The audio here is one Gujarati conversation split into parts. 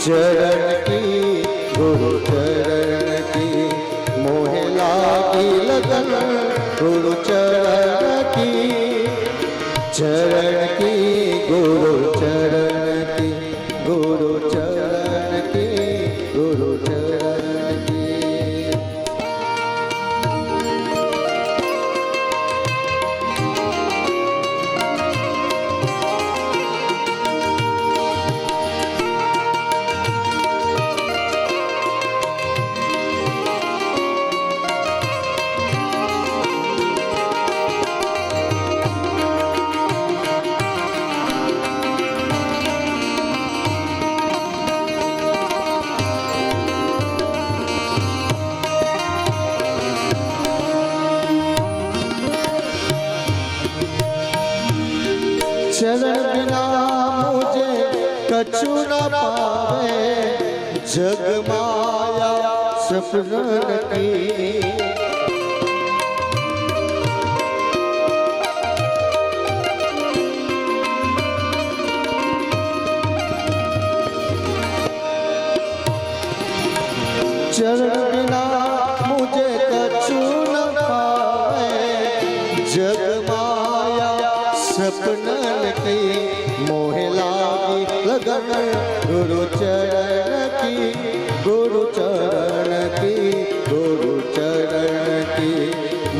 चरण की गुरु चरण की मोह लागी लगन गुरु चरण की गुरु चरण की गुरु चरण की गुरु चरण की। चरण बिना मुझे कछु न पावे जग माया सपनन की। चरण बिना मुझे कछु न पावे जग माया सपनन की मोह लागी लगन गुरु चरण की गुरु चरण की गुरु चरण की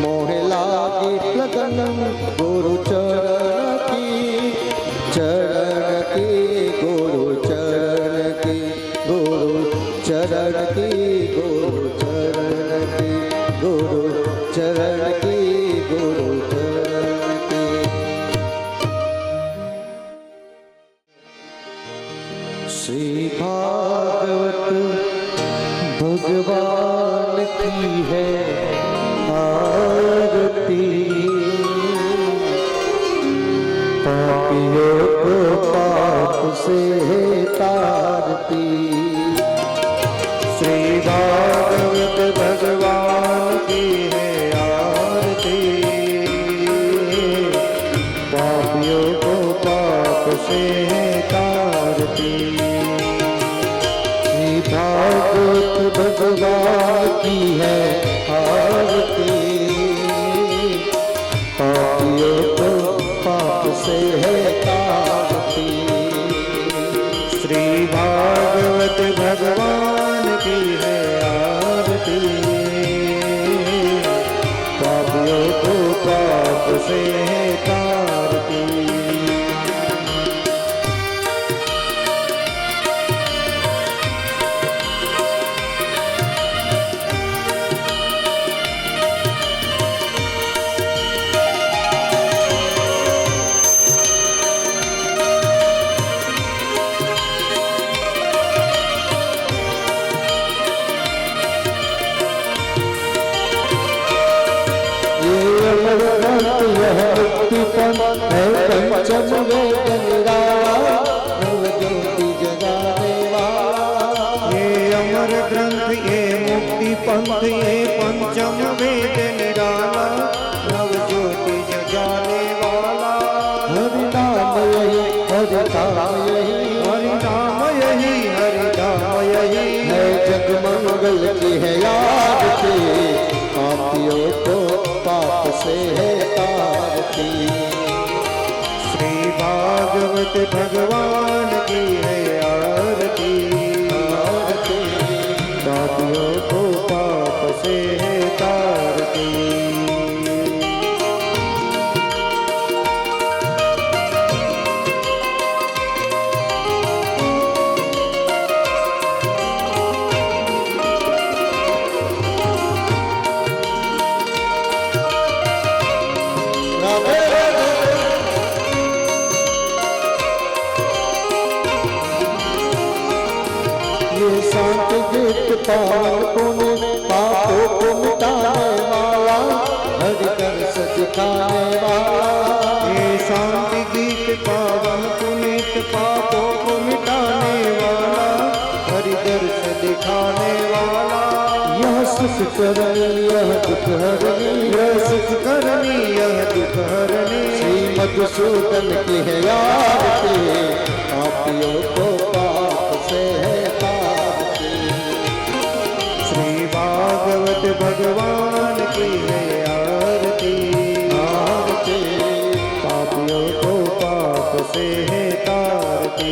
मोह लागी लगन गुरु चरण की गुरु चरण की गुरु चरण की गुरु चरण की गुरु चरण की गुरु चरण की। श्री भागवत भगवान की है आरती पापियों को पाप से तारती। श्री भागवत भगवान की है आरती पापियों को पाप से तारती। भागवत भगवान की है आरती पापियों को पाप से है तारती। श्री भागवत भगवान की है आरती पापियों को पाप से तारती। यह मुक्ति पंथ है पंचम वेद निराला नव ज्योति जगाने वाला। ये अमर ग्रंथ ये मुक्ति पंथ ये पंचम वेद निराला नव ज्योति जगाने वाला। हरि नाम यही हरि धाम यही हरि नाम यही हरि धाम यही है जग मंगल की है आरती पापियों को पाप से है तारती। श्री भागवत भगवान की है आरती पापियों को पाप से है तारती। शांत गीत पावन पुण्य पापों को मिटाने वाला हरि दर्श दिखाने वाला। ये शांति गीत पावन पुनीत पापों को मिटाने वाला हरि दर्श दिखाने वाला। यह सुख करनी यह दुख हरनी यह सुख करनी यह दुख हरनी। श्री मधुसूदन की है आरती पापियों को पाप से है आरती।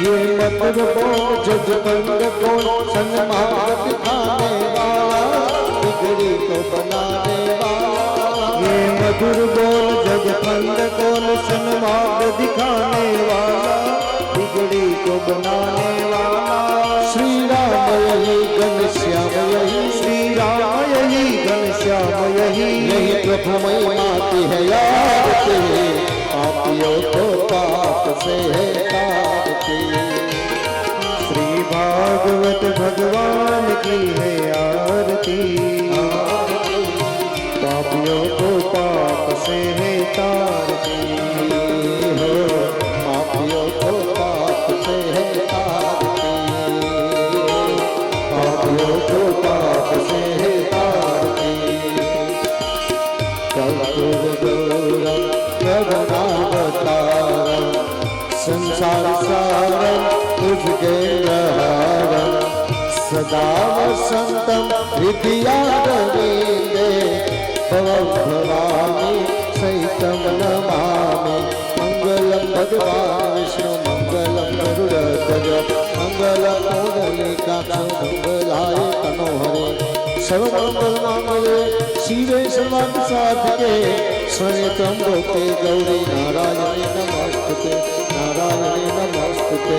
ये मधुर बोल जज बंद कौन सन्मार्ग दिखाने वाला बिगड़ी को बनाने वाला। ये मधुर बोल जग फंद कौन सन्मार्ग दिखाने वाला बिगड़ी को बनाने वाला। श्री राम यही घनश्याम यही श्री राम यही घनश्याम यही प्रभु महिमाती है याद तेरे पापियों को पाप से है तारती। श्री भागवत भगवान की है आरती। पापियों को पाप से है तारती। हो पापियों को पाप से है तारती। पापियों को पाप से है तारती। कर्पूर गौरम गगनावतारम संसार सारम तुझके प्रहारम सदा वसंतम हृदयारविंदे भवं भवामि सहितं नमामि। मंगलम भगवान विष्णु मंगलम गरुड़ध्वज मंगलम पुंडरीकाक्ष मंगलाय तनोहरे सर्वमंगल मांगल्ये शिवे सर्वार्थ साधिके शरण्ये त्र्यंबके गौरी नारायणी नमोस्तुते नारायणी नमोस्तुते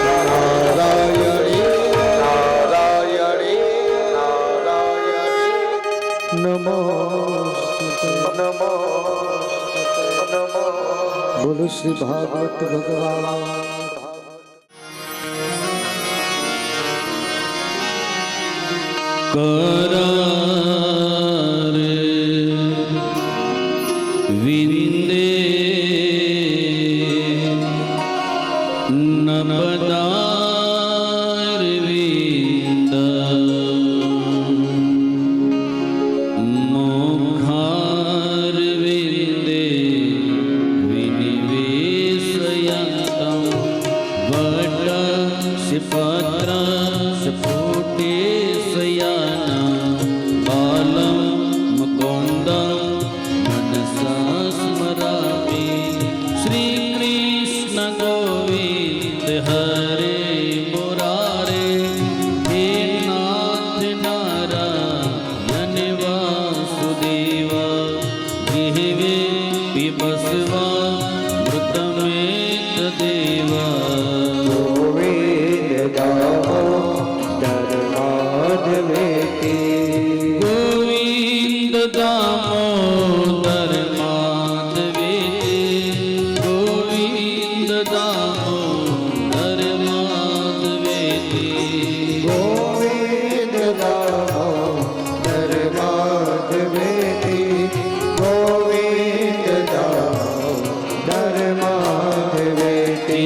नारायणी नारायणी नारायणी नमोस्तुते नमोस्तुते बोलो श्री भागवत भगवान। करारे विंदे नबदार विंद मोखार विंदे विनिवेशयन्तं वट शिपत्र स्फुटे बालं मुकुन्दं मनसा स्मरामि। श्रीकृष्ण गोविन्द हरे मुरारे हे नाथ नारायण वासुदेव जिह्वे पिबस्वा मृतमेत देवा। गोविंद दामोदर माधवेति गोविंद दामोदर माधवेति गोविंद दामोदर माधवेति गोविंद दामोदर माधवेति गोविंद दामोदर माधवेति।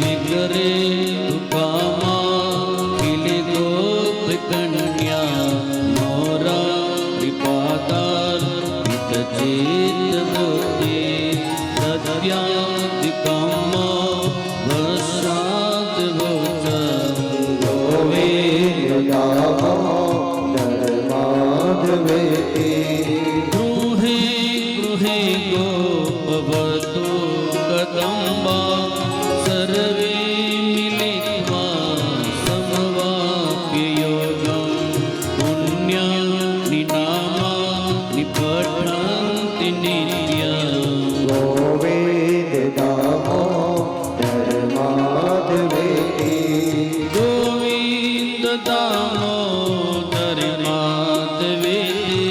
विग्रे तुकामा किले गोप कन्या मोरा कृपादार हितचेत मोते दद्यादिकामा वसाद भोज गोविंद दामोदर माधवेति गृहे गृहे गोपवतु कदम्बा सर्वे मिलित्वा समवाप्ययोगं पुण्यानि नामानि पठन्ति नित्यम्। गोविंद दामोदर माधवेति गोविंद दामोदर माधवेति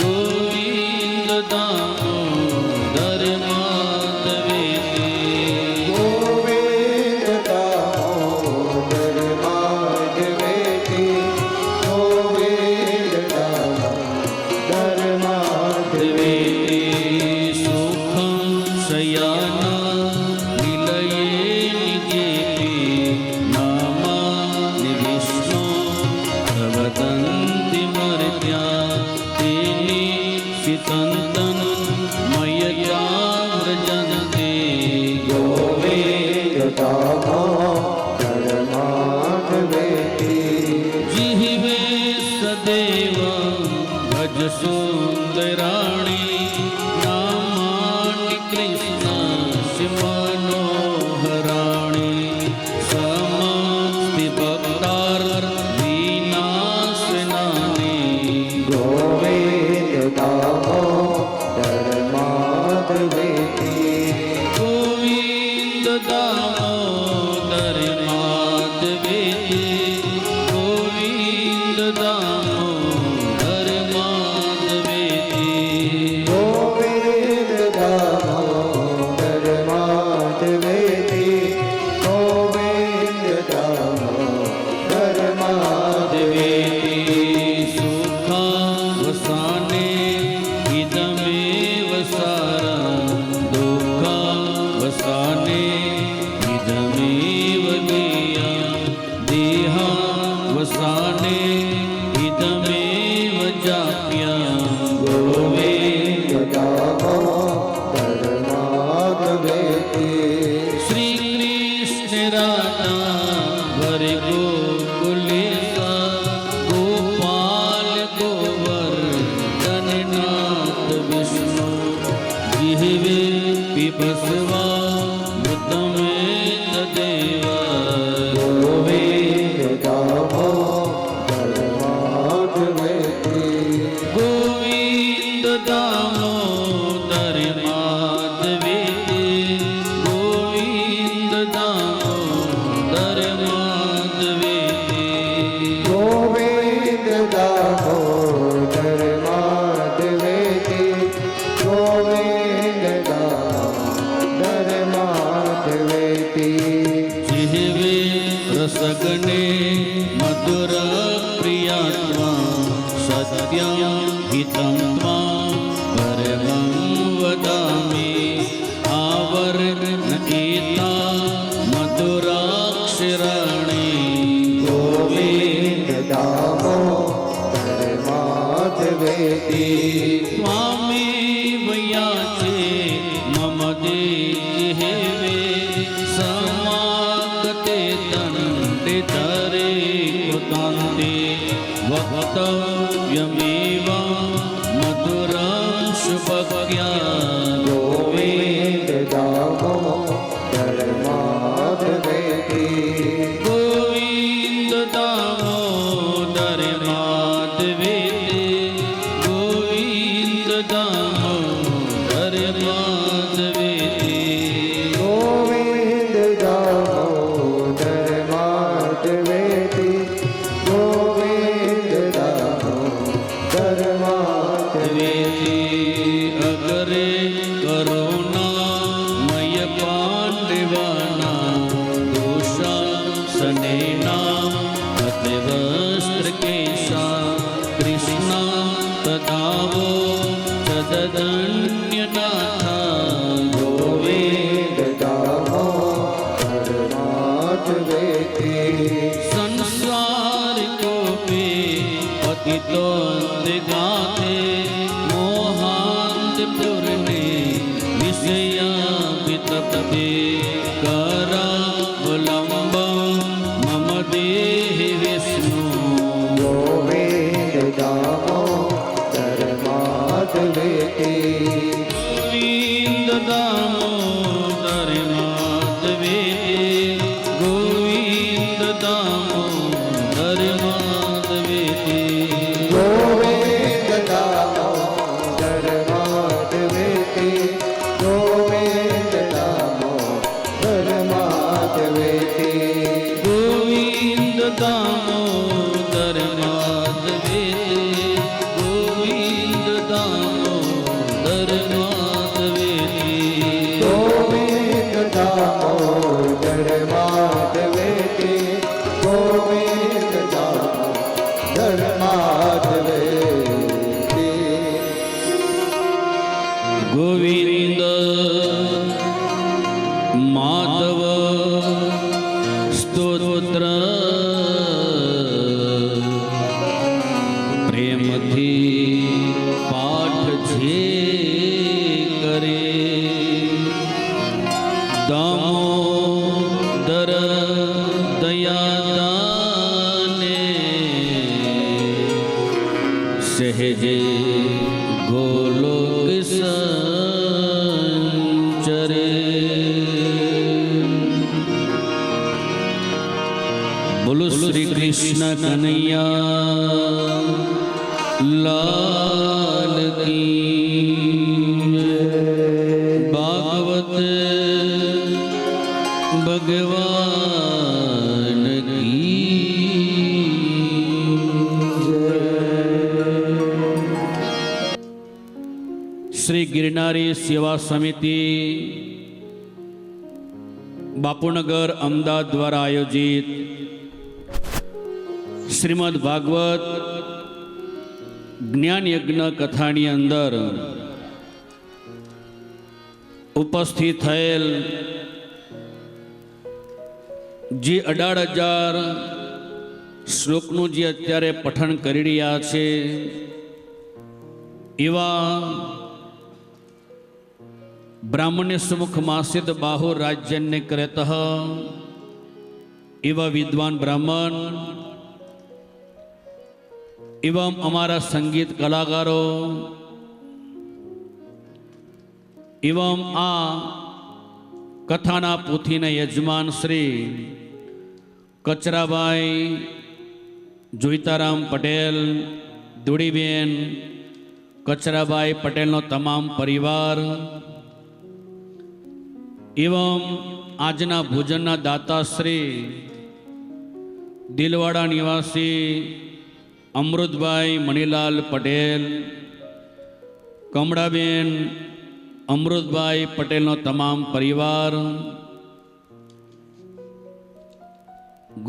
गोविंद दामोदर माधवेति ભજ સુંદરાણી નામાની કૃષ્ણ મનોહરાણી સમસ્તિ ભક્તાર વિનાશનાની ગોવિંદ દામોદર માધવેતી ગોવિંદ દામોદર માધવેતી ગોવિંદ દામોદર માધવેતી ગોવિંદ દામોદર માધવેતી ગોવિંદ દામોદર દેવેતી સુખાવસાને ઇદમેવ સારં દુઃખાવસાને ઇદમેવ ગેયં દેહાવસાને ઇદમેવ જાપ્યં ગોવિંદ દામોદર માધવેતી શ્રી કૃષ્ણ રાધા વરે ગોકુલેશા ગોપાલ ગોવર્ધનનાથ વિષ્ણુ જીવે પીપસ્વા મૃતમે તદેવ ગોવિંદ દામોદર માધવેતી ગોવિંદ દામોદર માધવેતી ગોવિંદ દામોદર માધવેતી ગોવિંદ દામોદર માધવેતી ગોવિંદ દામોદર માધવેતી જીવે રસગને મધુર પ્રિયાત્મા સત્યં હિतं ત્વાં પરમં વદામિ આવર્ણ એતા મધુરાક્ષરાણી ગોવિંદ દામોદર માધવેતી સ્વામી વૈયાચે મમ દેહેવે સમાગતે દંડે ધરે કૃતાંતે વક્તવ્યમેવ મધુરં શુભક્યા ગોવિંદ દામોદર માધવેતી ગોવિંદ દામોદર માધવેતી ગોવિંદ દામોદર માધવેતી ગોવિંદ દામોદર માધવેતી ગોવિંદ દામોદર માધવેતી અગરે કરુણામય પાંડવાના દોષાસનેના અતિવસ્ત્રકેશા કૃષ્ણા તદાવો તદન્યનાથા ગોવિંદ દામોદર માધવેતી સંસારિકોપે પતિતો ગાતે મોહાંત પૂર્ણે વિષયા વિતપ્તે કરાવલંબં મમ દેહી વિષ્ણુ ગોવિંદ દામોદર માધવેતી ગોવિંદ દામોદર માધવેતી ગોવિંદ દામોદર માધવેતી ગોવિંદ દામોદર માધવેતી ગોવિંદ દામોદર માધવેતી ગોવિંદ દામોદર માધવેતી ગોવિંદ દામોદર માધવેતી ગોવિંદ દામોદર માધવેતી ગોવિંદ દામોદર માધવેતી ગોવિંદ માધવ સ્તોત્ર પ્રેમથી પાઠ જે કરે દામોદર દયાદાને સહેજે ગોલોક સંચરે. બોલો શ્રી કૃષ્ણ કનૈયા લાલ કી જય. ભાગવત ભગવાન કી જય. શ્રી ગિરનારી સેવા સમિતિ બાપુનગર અમદાવાદ દ્વારા આયોજિત શ્રીમદ ભાગવત જ્ઞાન યજ્ઞ કથાની અંદર ઉપસ્થિત થયેલ જે 18,000 શ્લોકનું જે અત્યારે પઠન કરી રહ્યા છે એવા બ્રાહ્મણ્ય સુમુખ માસિદ બાહુર રાજ્યન્ય કરેત એવા વિદ્વાન બ્રાહ્મણ એવं અમારા સંગીત કલાકારો એવं આ કથાના પોથીના યજમાન શ્રી કચરાભાઈ જોઈતારામ પટેલ, દુડીબેન કચરાભાઈ પટેલનો તમામ પરિવાર એવं આજના ભોજનના દાતા શ્રી દિલવાડા નિવાસી અમૃતભાઈ મણિલાલ પટેલ, કમળાબેન અમૃતભાઈ પટેલનો તમામ પરિવાર,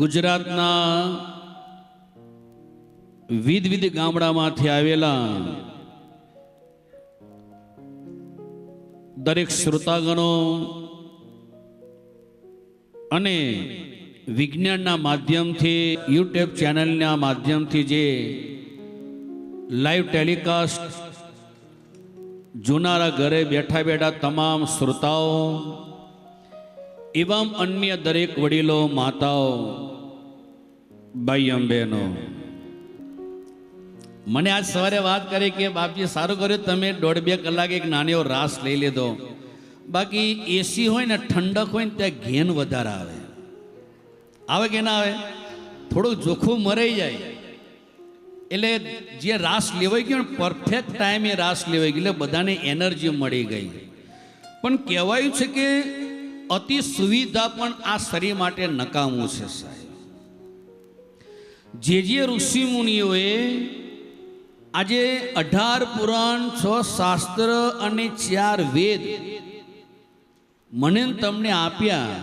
ગુજરાતના વિવિધ ગામડામાંથી આવેલા દરેક શ્રોતાગણો અને વિજ્ઞાનના માધ્યમથી યુટ્યુબ ચેનલના માધ્યમથી જે લાઈવ ટેલિકાસ્ટ જોનારા ઘરે બેઠા બેઠા તમામ શ્રોતાઓ એવં અન્ય દરેક વડીલો, માતાઓ, ભાઈ બહેનો, મને આજ સવારે વાત કરી કે બાપજી સારું કર્યું તમે 1.5-2 કલાક એક નાનો રાસ લઈ લીધો. બાકી એસી હોય ને ઠંડક હોય ને ત્યાં ઘેન વધારે આવે. આવે કે ના આવે? થોડુંક જોખું મરાઈ જાય. એટલે જે રાસ લેવાઈ ગયો ને પરફેક્ટ ટાઈમે રાસ લેવાઈ ગયો એટલે બધાને એનર્જી મળી ગઈ. પણ કહેવાયું છે કે અતિ સુવિધા પણ આ શરીર માટે નકામું છે સાહેબ. જે ઋષિ મુનિઓએ આજે 18 પુરાણ, 6 શાસ્ત્ર અને 4 વેદ મને તમને આપ્યા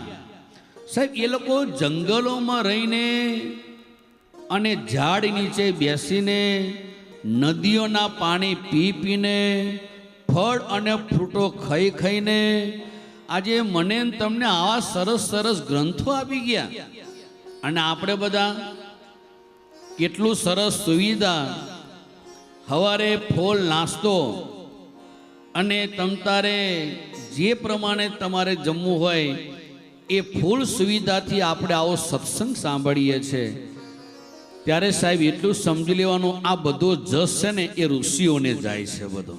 સાહેબ, એ લોકો જંગલોમાં રહીને અને ઝાડ નીચે બેસીને નદીઓના પાણી પી પીને ફળ અને ફ્રૂટો ખાઈ ખાઈને આજે મને તમને આવા સરસ સરસ ગ્રંથો આપી ગયા. અને આપણે બધા કેટલું સરસ સુવિધા, સવારે ફૂલ નાસ્તો અને તમતારે જે પ્રમાણે તમારે જમવું હોય એ ફૂલ સુવિધાથી આપણે આવો સત્સંગ સાંભળીએ છીએ. ત્યારે સાહેબ એટલું સમજી લેવાનું આ બધો જસ છે ને એ ઋષિઓને જાય છે બધો.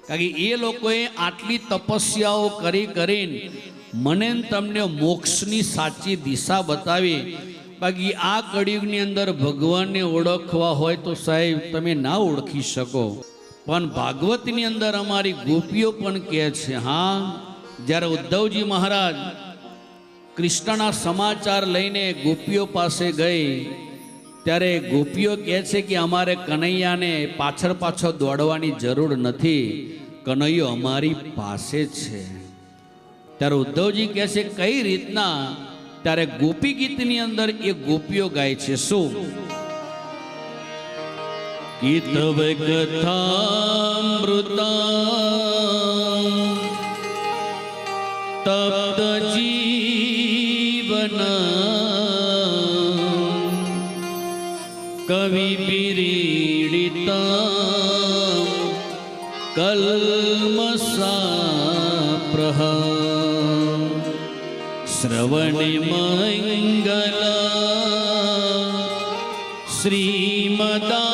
કારણ કે એ લોકોએ આટલી તપસ્યાઓ કરીને મને તમને મોક્ષની સાચી દિશા બતાવી. બાકી આ કળિયુગની અંદર ભગવાનને ઓળખવા હોય તો સાહેબ તમે ના ઓળખી શકો. પણ ભાગવતની અંદર અમારી ગોપીઓ પણ કહે છે, હા જ્યારે ઉદ્ધવજી મહારાજ કૃષ્ણના સમાચાર લઈને ગોપીઓ પાસે ગઈ ત્યારે ગોપીઓ કહે છે કે અમારે કનૈયાને પાછળ દોડવાની જરૂર નથી, કનૈયો અમારી પાસે છે. ત્યારે ઉદ્ધવજી કહે છે કઈ રીતના? ત્યારે ગોપી ગીતની અંદર એ ગોપીઓ ગાય છે શું? ગીતવ કથામૃતા તપ્ત જીવન કવિ વિરીડિતા કલ્મષાપ્રહ શ્રવણે મંગલા શ્રીમદાતિથિ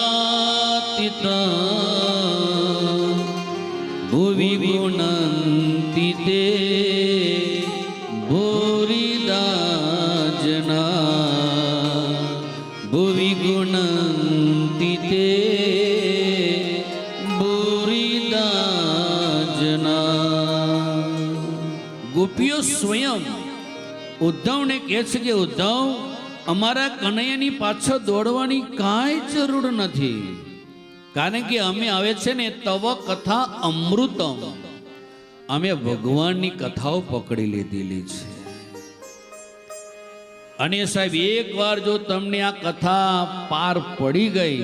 ભુવિ ગુણંતિ તે ભૂરિદાજના ભુવિ ગુણંતિ તે ભૂરિદાજના. ગોપીઓ સ્વયં ઉદ્ધવને કહે છે કે ઉદ્ધવ, અમારા કનૈયાની પાછળ દોડવાની કાંઈ જરૂર નથી, કારણ કે અમે આવે છે ને તવ કથા અમૃતમ, અમે ભગવાનની કથાઓ પકડી લીધેલી છે. અને સાહેબ એકવાર જો તમને આ કથા પાર પડી ગઈ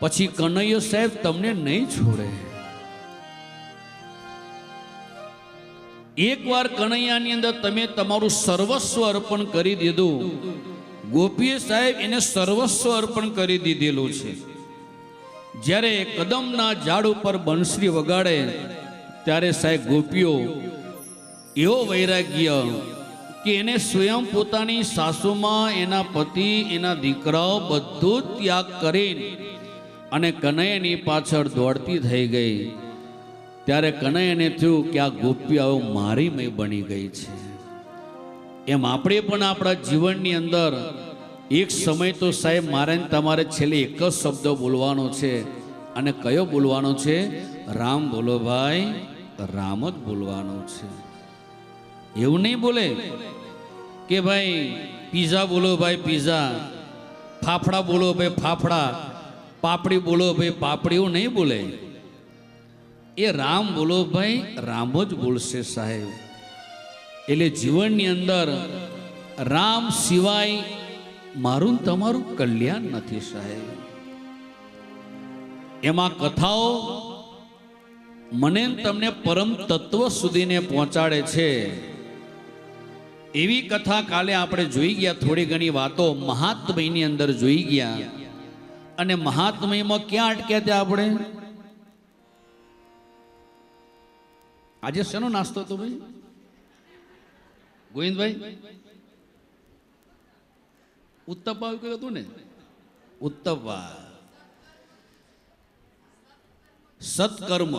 પછી કનૈયો સાહેબ તમને નહીં છોડે. એકવાર કનૈયાની અંદર તમે તમારું સર્વસ્વ અર્પણ કરી દીધું, ગોપીએ સાહેબ એને સર્વસ્વ અર્પણ કરી દીધેલું છે. જ્યારે કદમના ઝાડ ઉપર બંસરી વગાડે ત્યારે સાહેબ ગોપીઓ એવો વૈરાગ્ય કે એને સ્વયં પોતાની સાસુમાં, એના પતિ, એના દીકરાઓ બધું જ ત્યાગ કરીને અને કનૈયાની પાછળ દોડતી થઈ ગઈ. ત્યારે કનૈયાને થયું કે આ ગોપીઓ મારી મય બની ગઈ છે. એમ આપણે પણ આપણા જીવનની અંદર એક સમય તો સાહેબ મારે તમારે છેલ્લે એક જ શબ્દ બોલવાનો છે, અને કયો બોલવાનો છે? રામ બોલો ભાઈ, રામ જ બોલવાનો છે. એવું નહીં બોલે કે ભાઈ પીઝા બોલો ભાઈ પીઝા, ફાફડા બોલો ભાઈ ફાફડા, પાપડી બોલો ભાઈ પાપડી, એવું નહીં બોલે. એ રામ બોલો ભાઈ રામ જ બોલશે સાહેબ. એટલે જીવનની અંદર રામ સિવાય મારું તમારું કલ્યાણ નથી સાહેબ. એમાં કથાઓ મને તમને પરમ તત્વ સુધીને પહોંચાડે છે. એવી કથા કાલે આપણે જોઈ ગયા, થોડી ઘણી વાતો મહાત્મયની અંદર જોઈ ગયા. અને મહાત્મયમાં ક્યાં અટક્યા હતા આપણે? આજે શેનો નાસ્તો હતો ભાઈ ગોવિંદભાઈ? ઉત્તપા કયું હતું ને? ઉત્તપા. સત્કર્મ.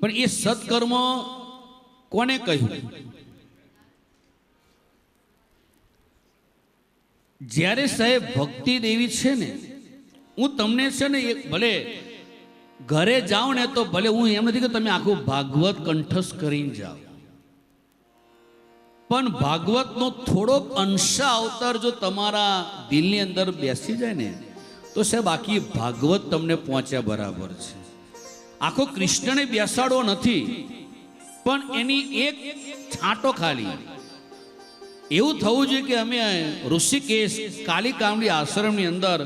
પણ એ સત્કર્મ કોને કહ્યું? જ્યારે સાહેબ ભક્તિ દેવી છે ને, હું તમને છે ને એક ભલે ઘરે જાઓ ને તો ભલે, હું એમ નથી કે તમે આખું ભાગવત કંઠસ્થ કરીને જાઓ, પણ ભાગવતનો થોડોક અંશ અવતાર જો તમારા દિલની અંદર બેસી જાય ને તો સાહેબ આખી ભાગવત તમને પહોંચ્યા બરાબર છે. આખો કૃષ્ણને બેસાડવો નથી, પણ એની એક છાંટો ખાલી એવું થવું જોઈએ કે અમે ઋષિકેશ કાલિકામડી આશ્રમની અંદર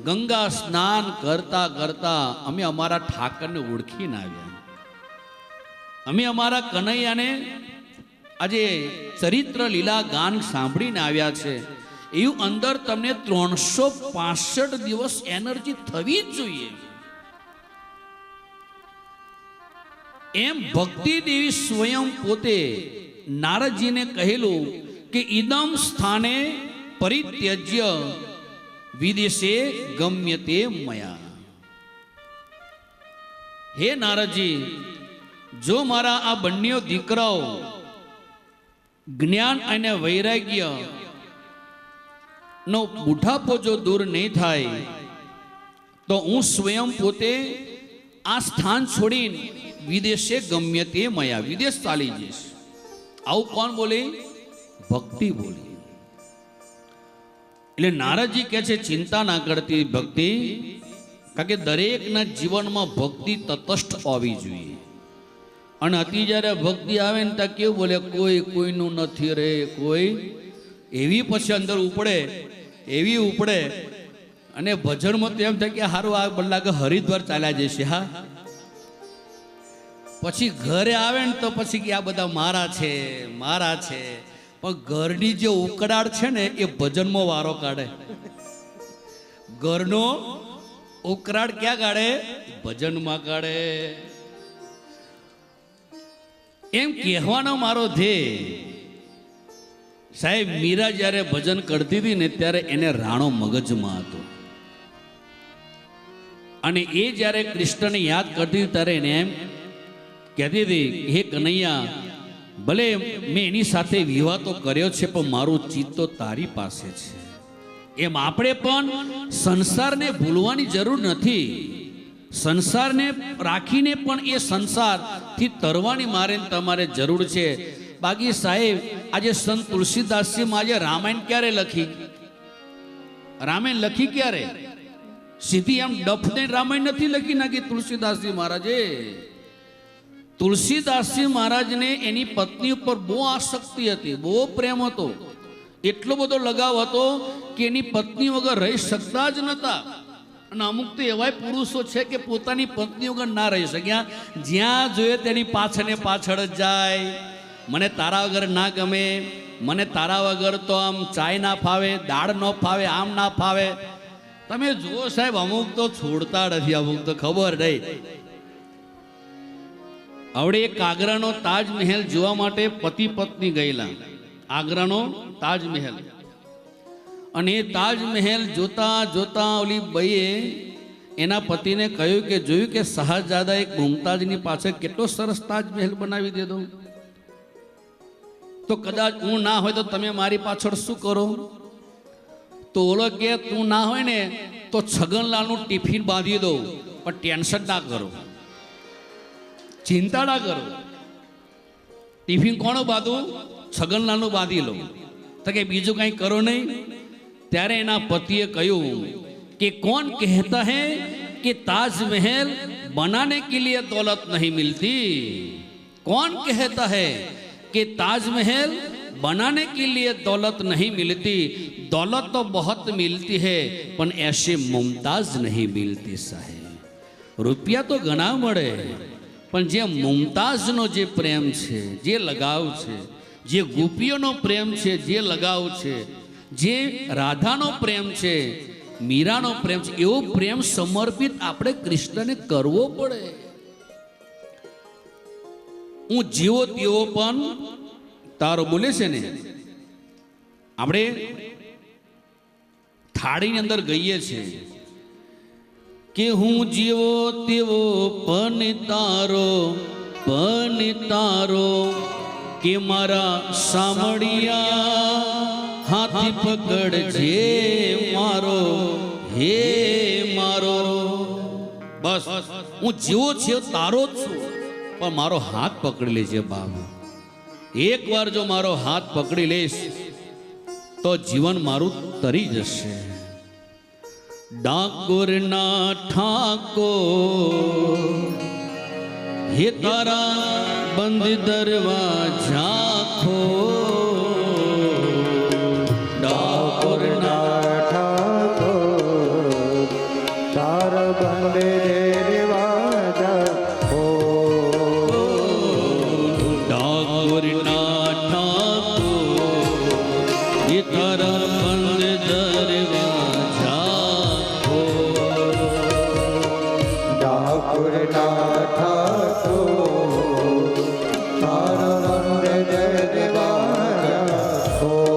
ગંગા સ્નાન કરતા કરતા અમે અમારા ઠાકરને ઓળખીને આવ્યા. અમે અમારા કનૈયાને આજે ચરિત્ર લીલા ગાન સાંભળીને આવ્યા છે. એવું અંદર તમને 365 દિવસ એનર્જી થવી જ જોઈએ. એમ ભક્તિ દેવી સ્વયં પોતે નારદજીને કહેલું કે ઇદમ સ્થાને પરિત્યજ્ય વિદેશે ગમ્યતે મયા. હે નારદજી, જો મારા આ બંને દીકરાઓ જ્ઞાન અને વૈરાગ્ય નો બુઢાપો જો દૂર નહીં થાય તો હું સ્વયં પોતે આ સ્થાન છોડીને વિદેશે ગમ્યતે મયા, વિદેશ ચાલી જઈશ. આવું કોણ બોલે? ભક્તિ બોલી. એટલે નારદજી કહે છે ચિંતા ના કરતી ભક્તિ, કારણ કે દરેકના જીવનમાં ભક્તિ તટસ્થ હોવી જોઈએ. અને અતિ જ્યારે ભક્તિ આવે ને ત્યાં કેવું બોલે? કોઈ કોઈનું નથી રે કોઈ. એવી પછી અંદર ઉપડે, એવી ઉપડે. અને ભજનમાં તો એમ થાય કે હારું આ બલ્લા હરિદ્વાર ચાલ્યા જશે. હા, પછી ઘરે આવે ને તો પછી કે આ બધા મારા છે મારા છે. પણ ઘરની જે ઉકળાટ છે ને એ ભજનમાં વારો કાઢે. ઘરનો ઉકળાટ ક્યાં કાઢે? ભજનમાં કાઢે. એમ કહેવાનો મારો ધ્યેય સાહેબ, મીરા જ્યારે ભજન કરતી હતી ને ત્યારે એને રાણો મગજમાં હતો, અને એ જ્યારે કૃષ્ણને યાદ કરતી હતી ત્યારે એને એમ કહેતી હતી, હે કનૈયા, ભલે મેં એની સાથે વિવાહ તો કર્યો છે, પણ મારું ચિત્ત તો તારી પાસે છે. એમ આપણે પણ સંસારને ભૂલવાની જરૂર નથી. સંસારને રાખીને પણ એ સંસારથી તરવાની મારે તમારે જરૂર છે. બાકી સાહેબ, આજે સંત તુલસીદાસજી આજે રામાયણ ક્યારે લખી? રામાયણ લખી ક્યારે? સીધી આમ ડફને રામાયણ નથી લખી નાખી તુલસીદાસજી મહારાજે. તુલસીદાસજી મહારાજને એની પત્ની ઉપર બહુ આસક્તિ હતી, બહુ પ્રેમ હતો, એટલો બધો લગાવ હતો કે એની પત્ની વગર રહી શકતા જ નતા. અને અમુક તો એવાય પુરુષો છે કે પોતાની પત્ની વગર ના રહી શક્યા, જ્યાં જોઈએ તેની પાછળ ને પાછળ જ જાય. મને તારા વગર ના ગમે, મને તારા વગર તો આમ ચાય ના ફાવે, દાળ ન ફાવે, આમ ના ફાવે. તમે જુઓ સાહેબ, અમુક તો છોડતા નથી, અમુક તો ખબર નહીં. આવડે એક આગ્રાનો તાજમહેલ જોવા માટે પતિ પત્ની ગયેલા, આગ્રાનો તાજમહેલ. અને એ તાજમહેલ જોતા જોતા ઓલી બઈએ એના પતિને કહ્યું કે જોયું કે શાહજાદા એક મુમતાજની પાછળ કેટલો સરસ તાજમહેલ બનાવી દીધો, તો કદાચ હું ના હોય તો તમે મારી પાછળ શું કરો? તો ઓલો કે તું ના હોય ને તો છગનલાલનું ટિફિન બાંધી દઉં, પણ ટેન્શન ના કરો, ચિંતા ના કરો. ટિફિન કોનું બાંધું? છગનલાલનું બાંધી લો. તો કે બીજું કંઈ કરો નહીં. ત્યારે એના પતિએ કહ્યું કે કોણ કહેતા હૈ કે તાજમહેલ બનાने के लिए दौलत नहीं मिलती? कौन कहता है कि ताजमहल बनाने के लिए दौलत नहीं मिलती? दौलत तो बहुत मिलती है, पर ऐसे मुमताज नहीं मिलती साहेब. रुपया तो घना મળે, પણ જે મુમતાજનો જે પ્રેમ છે, જે લગાવ છે, જે ગોપીઓનો પ્રેમ છે, જે લગાવ છે, જે રાધાનો પ્રેમ છે, મીરાનો પ્રેમ છે, એવો પ્રેમ સમર્પિત આપણે કૃષ્ણને કરવો પડે. હું જીવો તેવો પણ તારો બોલે છે ને, આપણે થાળીની અંદર ગઈએ છે કે હું જીવો તેવો પણ તારો, કે મારા સામળિયા હાથી પકડજે મારો, હે મારો. બસ હું જીવો છે તારો જ છું, પણ મારો હાથ પકડી લેજે બાબા. એક વાર જો મારો હાથ પકડી લઈશ તો જીવન મારું તરી જશે. ડાકોરના ઠાકોર હે તારા બંધ દરવાજા ખોલ. ડાકોરના ઠાકોર તારા બંધ દરવાજા ખોલ. ડાકોરના ઠાકોર હે તારા બંધ દરવાજા ખોલ. ડાકોરના ઠાકોર તારા બંધ દરવાજા ખોલ.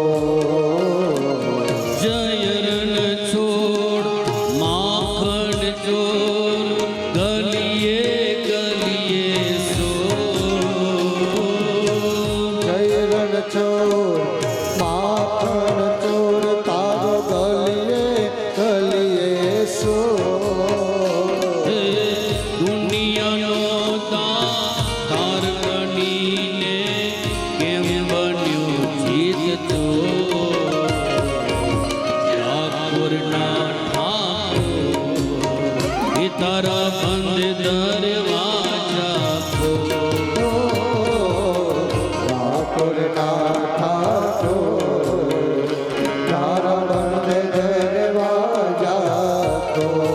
જય રણ છોડ માખણ ચોર, ગલીએ ગલીએ સોર. જય રણ ચોર માખણ ચોર તારો ગલીએ ગલીએ સોર. દુનિયાનો તાર બનીને કેમ બન્યું જીત તો? ઠાકોરના ઠાકોર એ તારા બંધ દરવાજા ખોલ. ઠાકોરના ઠાકોર તારા બંધ દરવાજા ખોલ.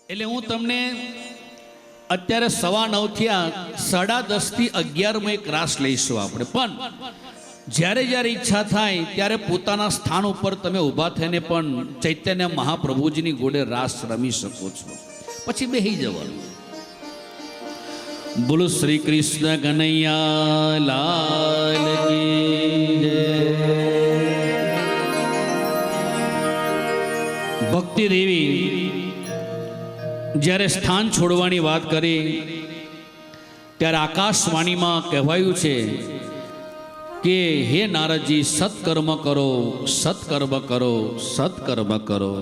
એટલે હું તમને અત્યારે 9:15 થયા, 10:30 થી 11 એક રાસ લઈશું આપણે. પણ જ્યારે જ્યારે ઈચ્છા થાય ત્યારે પોતાના સ્થાન ઉપર તમે ઊભા થઈને પણ ચૈતન્ય મહાપ્રભુજીની જોડે રાસ રમી શકો છો, પછી બેહી જવાનું. બોલો શ્રી કૃષ્ણ કનૈયા લાલ કી જય. ભક્તિ દેવી જ્યારે સ્થાન છોડવાની વાત કરી ત્યારે આકાશવાણીમાં કહેવાયું છે કે હે નારદજી, સત્કર્મ કરો, સત્કર્મ કરો, સત્કર્મ કરો.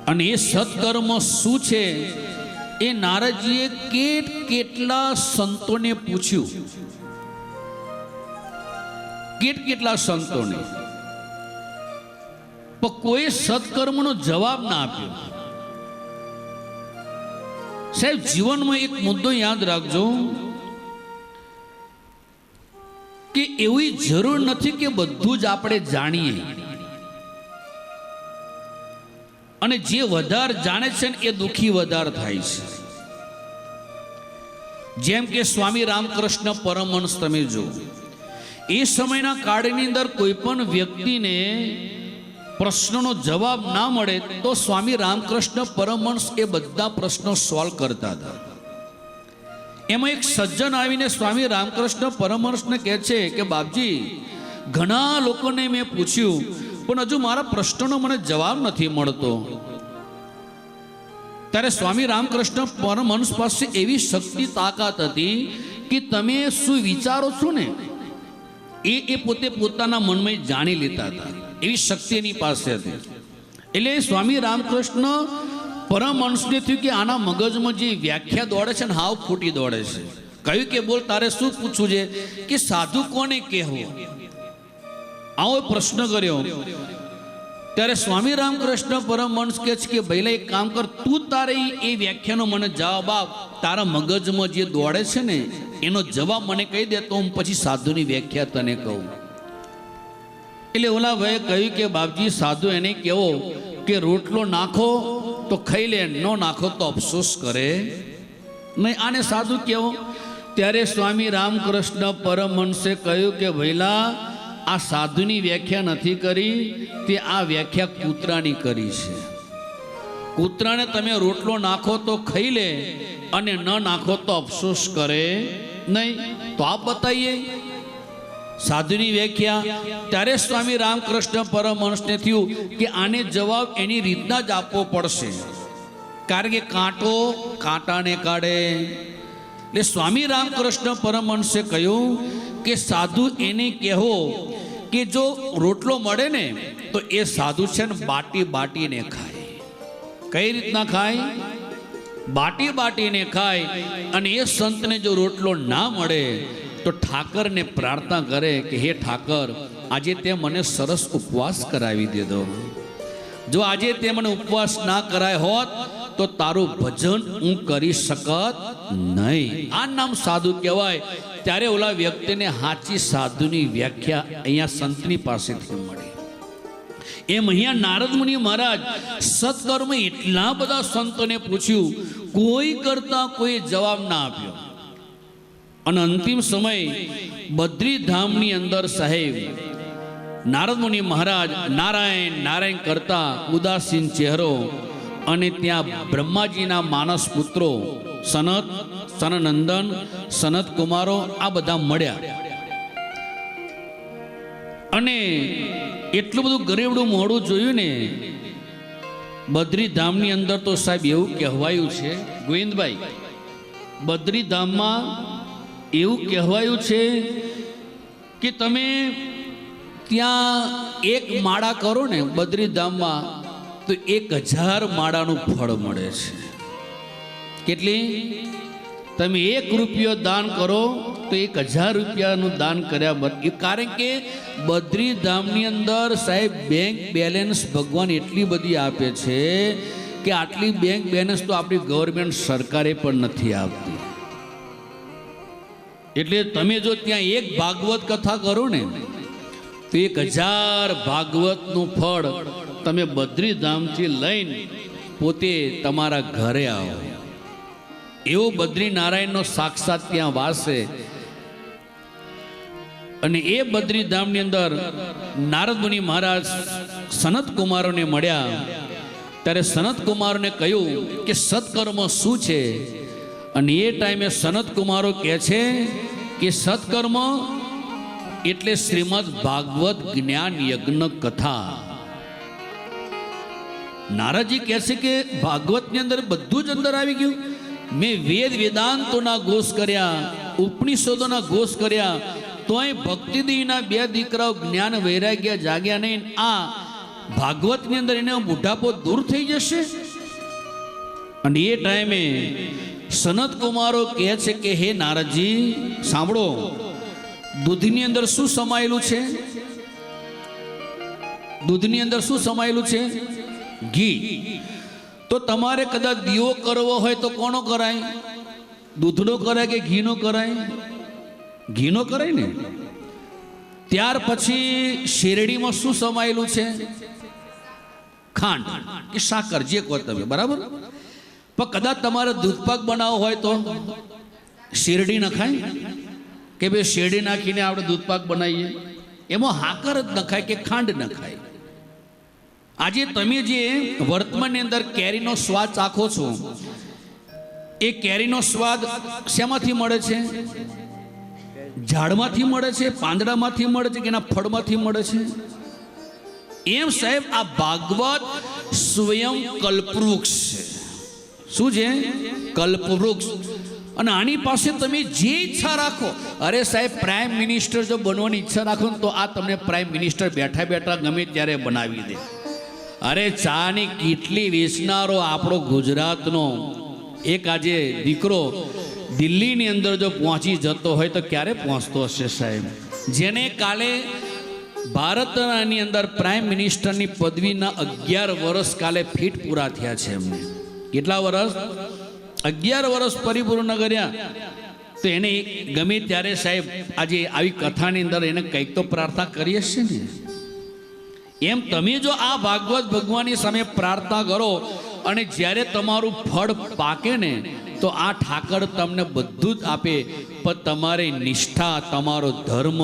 અને એ સત્કર્મ શું છે એ નારદજીએ કેટલા સંતોને પૂછ્યું, કેટલા સંતોને, પણ કોઈ સત્કર્મનો જવાબ ના આપ્યો. સાહેબ, જીવનમાં એક મુદ્દો યાદ રાખજો કે એવી જરૂર નથી કે બધું જ આપણે જાણીએ, અને જે વધારે જાણે છે ને એ દુઃખી વધારે થાય છે. જેમ કે સ્વામી રામકૃષ્ણ પરમહંસ તમે જો, એ સમયના કાળની અંદર કોઈ પણ વ્યક્તિને પ્રશ્નનો જવાબ ના મળે તો સ્વામી રામકૃષ્ણ પરમહંસ એ બધા પ્રશ્નો સોલ્વ કરતા હતા. એમાં એક સજ્જન આવીને સ્વામી રામકૃષ્ણ પરમહંસને કહે છે કે બાપજી, ઘણા લોકોને મેં પૂછ્યું પણ હજુ મારા પ્રશ્નનો મને જવાબ નથી મળતો. ત્યારે સ્વામી રામકૃષ્ણ પરમહંસ પાસે એવી શક્તિ તાકાત હતી કે તમે શું વિચારો છો ને એ પોતે પોતાના મનમાં જાણી લેતા હતા. એવી શક્તિ એની પાસે હતી. એટલે સ્વામી રામકૃષ્ણ પરમહંસને થયું કે આના મગજમાં જે વ્યાખ્યા દોડે છે ને હાવ ખોટી દોડે છે. કહ્યું કે બોલ, તારે શું પૂછવું છે કે સાધુ કોને કહેવો? આવો પ્રશ્ન કર્યો. ત્યારે સ્વામી રામકૃષ્ણ પરમહંસ કહે છે કે ભઈલા એક કામ કર, તું તારે એ વ્યાખ્યાનો મને જવાબ આપ. તારા મગજમાં જે દોડે છે ને એનો જવાબ મને કહી દે તો હું પછી સાધુની વ્યાખ્યા તને કહું. એટલે ઓલા ભાઈએ કહ્યું કે બાપજી, સાધુ એને કહેવો કે રોટલો નાખો તો ખાઈ લે, ન નાખો તો અફસોસ કરે નહીં. આને સાધુ કહેવો. ત્યારે સ્વામી રામકૃષ્ણ પરમહંસે કહ્યું કે ભઈલા, આ સાધુની વ્યાખ્યા નથી કરી, તે આ વ્યાખ્યા કૂતરાની કરી છે. કૂતરાને તમે રોટલો નાખો તો ખાઈ લે અને ન નાખો તો અફસોસ કરે નહીં. તો આપ બતાવીએ સાધુની વ્યાખ્યા. ત્યારે સ્વામી રામકૃષ્ણ પરમહંસને થયું કે આને જવાબ એની રીતના જ આપવો પડશે, કારણ કે કાંટો કાંટાને કાઢે. એટલે સ્વામી રામકૃષ્ણ પરમહંસે કહ્યું કે સાધુ એને કહેવો કે જો રોટલો મળે ને તો એ સાધુ છે ને બાટીને ખાય. કઈ રીતના ખાય? બાટીને ખાય. અને એ સંતને જો રોટલો ના મળે તો ઠાકરને પ્રાર્થના કરે કે હે ઠાકર, આજે તે મને સરસ ઉપવાસ કરાવી દીધો. જો આજે તે મને ઉપવાસ ના કરાય હોત તો તારું ભજન હું કરી શકત નહીં. આ નામ સાધુ કહેવાય. ત્યારે ઓલા વ્યક્તિને સાચી સાધુની વ્યાખ્યા અહીંયા સંતની પાસેથી મળી. એમ અહીંયા નારદ મુનિ મહારાજ સત્કર્મ એટલા બધા સંતોને પૂછ્યું, કોઈ કરતા કોઈ જવાબ ના આપ્યો. અને અંતિમ સમય બદ્રીધામની અંદર સાહેબ નારદ મુનિ મહારાજ નારાયણ નારાયણ કરતા ઉદાસીન ચહેરો, અને ત્યાં બ્રહ્માજીના માનસ પુત્રો સનનંદન, સનત કુમારો આ બધા મળ્યા. અને એટલું બધું ગરીબડું મોડું જોયું ને બદ્રીધામની અંદર, તો સાહેબ એવું કહેવાયું છે ગોવિંદભાઈ, બદ્રીધામમાં એવું કહેવાયું છે કે તમે ત્યાં એક માળા કરો ને બદ્રીધામમાં તો 1000 માળાનું ફળ મળે છે. કેટલી? તમે 1 રૂપિયો દાન કરો તો 1000 રૂપિયાનું દાન કર્યા બાદ. કારણ કે બદ્રીધામની અંદર સાહેબ બેંક બેલેન્સ ભગવાન એટલી બધી આપે છે કે આટલી બેંક બેલેન્સ તો આપણી ગવર્મેન્ટ સરકારે પણ નથી આપતી. એટલે તમે જો ત્યાં 1 ભાગવત કથા કરો ને તો 1000 ભાગવતનું ફળ તમે બદ્રીધામથી લઈને પોતે તમારા ઘરે આવો. એવો બદ્રીનારાયણનો સાક્ષાત ત્યાં વાસે. અને એ બદ્રીધામની અંદર નારદ મુનિ મહારાજ સનત કુમારોને મળ્યા ત્યારે સનત કુમારને કહ્યું કે સત્કર્મ શું છે? અને એ ટાઈમે સનત કુમારો કહે છે કે સત્કર્મ એટલે શ્રીમદ ભાગવત જ્ઞાન યજ્ઞ કથા. નારદજી કહે છે કે ભાગવતની અંદર બધું જ અંદર આવી ગયું. મેં વેદ વેદાંતોના ઘોષ કર્યા, ઉપનિષદોના ઘોષ કર્યા, તોય ભક્તિદેવીના 2 દીકરાઓ જ્ઞાન વૈરાગ્ય જાગ્યા નહીં. આ ભાગવતની અંદર એને બુઢાપો દૂર થઈ જશે. અને એ ટાઈમે સનત કુમારો કહે છે કે હે નારદજી સાંભળો, દૂધની અંદર શું સમાયેલું છે? દૂધની અંદર શું સમાયેલું છે? ઘી. તો તમારે કદાચ દીવો કરવો હોય તો કોનો કરાય? દૂધનો કરાય કે ઘીનો કરાય? ઘીનો કરાય ને. ત્યાર પછી શેરડીમાં શું સમાયેલું છે? ખાંડ કે સાકર, જે કહો તમે, બરાબર. પણ કદાચ તમારે દૂધપાક બનાવવો હોય તો શેરડી નખાય કે ભાઈ શેરડી નાખીને આપણે દૂધપાક બનાવીએ? એમાં હાકર જ નખાય કે ખાંડ નખાય? આજે તમે જે વર્તમાનની અંદર કેરીનો સ્વાદ ચાખો છો, એ કેરીનો સ્વાદ શેમાંથી મળે છે? ઝાડમાંથી મળે છે, પાંદડામાંથી મળે છે કે એના ફળમાંથી મળે છે? એમ સાહેબ આ ભાગવત સ્વયં કલ્પવૃક્ષ છે. શું છે? કલ્પવૃક્ષ. અને આની પાસે તમે જે ઈચ્છા રાખો, અરે સાહેબ પ્રાઇમ મિનિસ્ટર જો બનવાની ઈચ્છા રાખો ને તો આ તમને પ્રાઇમ મિનિસ્ટર બેઠા બેઠા ગમે ત્યારે બનાવી દે. અરે ચાની કેટલી વેચનારો આપણો ગુજરાતનો એક આજે દીકરો દિલ્હીની અંદર જો પહોંચી જતો હોય તો ક્યારે પહોંચતો હશે સાહેબ? જેને કાલે ભારતની અંદર પ્રાઇમ મિનિસ્ટરની પદવીના 11 વર્ષ કાલે ફીટ પૂરા થયા છે એમને. કેટલા વર્ષ? 11 વર્ષ પરિપૂર્ણ કર્યા. તો એને ગમે ત્યારે સાહેબ આજે આવી કથાની અંદર એને કંઈક તો પ્રાર્થના કરીએ છે ને. એમ તમે જો આ ભાગવત ભગવાનની સામે પ્રાર્થના કરો અને જ્યારે તમારું ફળ પાકે ને તો આ ઠાકર તમને બધું જ આપે. પણ તમારી નિષ્ઠા, તમારો ધર્મ,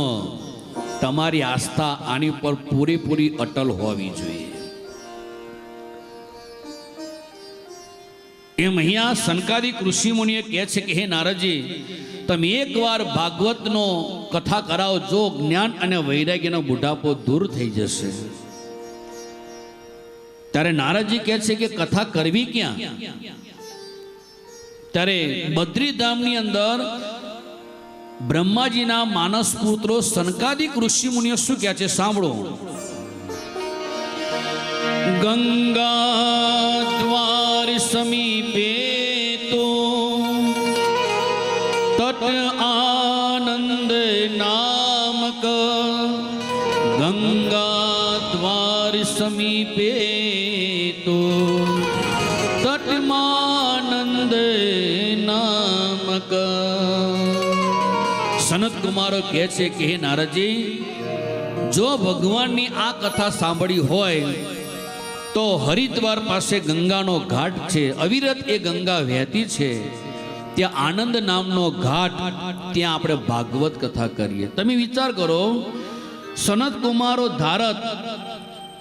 તમારી આસ્થા આની પર પૂરેપૂરી અટલ હોવી જોઈએ. એમ અહીંયા સનકાદિક ઋષિ મુનિએ કહે છે કે હે નારદજી, તમે એકવાર ભાગવતનો કથા કરાવો, જો જ્ઞાન અને વૈરાગ્યનો બુઢાપો દૂર થઈ જશે. ત્યારે નારદજી કહે છે કે કથા કરવી ક્યાં? ત્યારે બદ્રીધામની અંદર બ્રહ્માજીના માનસ પુત્રો સનકાદિક ઋષિ મુનિઓ શું કહે છે સાંભળો. ગંગા દ્વાર સમીપે તો તટ આનંદ નામક, ગંગા દ્વાર સમીપે તો તટમાનંદ નામક. સનત કુમારો કહે છે કે હે નારદજી, જો ભગવાનની આ કથા સાંભળી હોય તો હરિદ્વાર પાસે ગંગાનો ઘાટ છે, અવિરત એ ગંગા વહેતી છે. ત્યાં આનંદ નામનો ઘાટ, ત્યાં આપણે ભાગવત કથા કરીએ. તમે વિચાર કરો, સનત કુમારો ધારત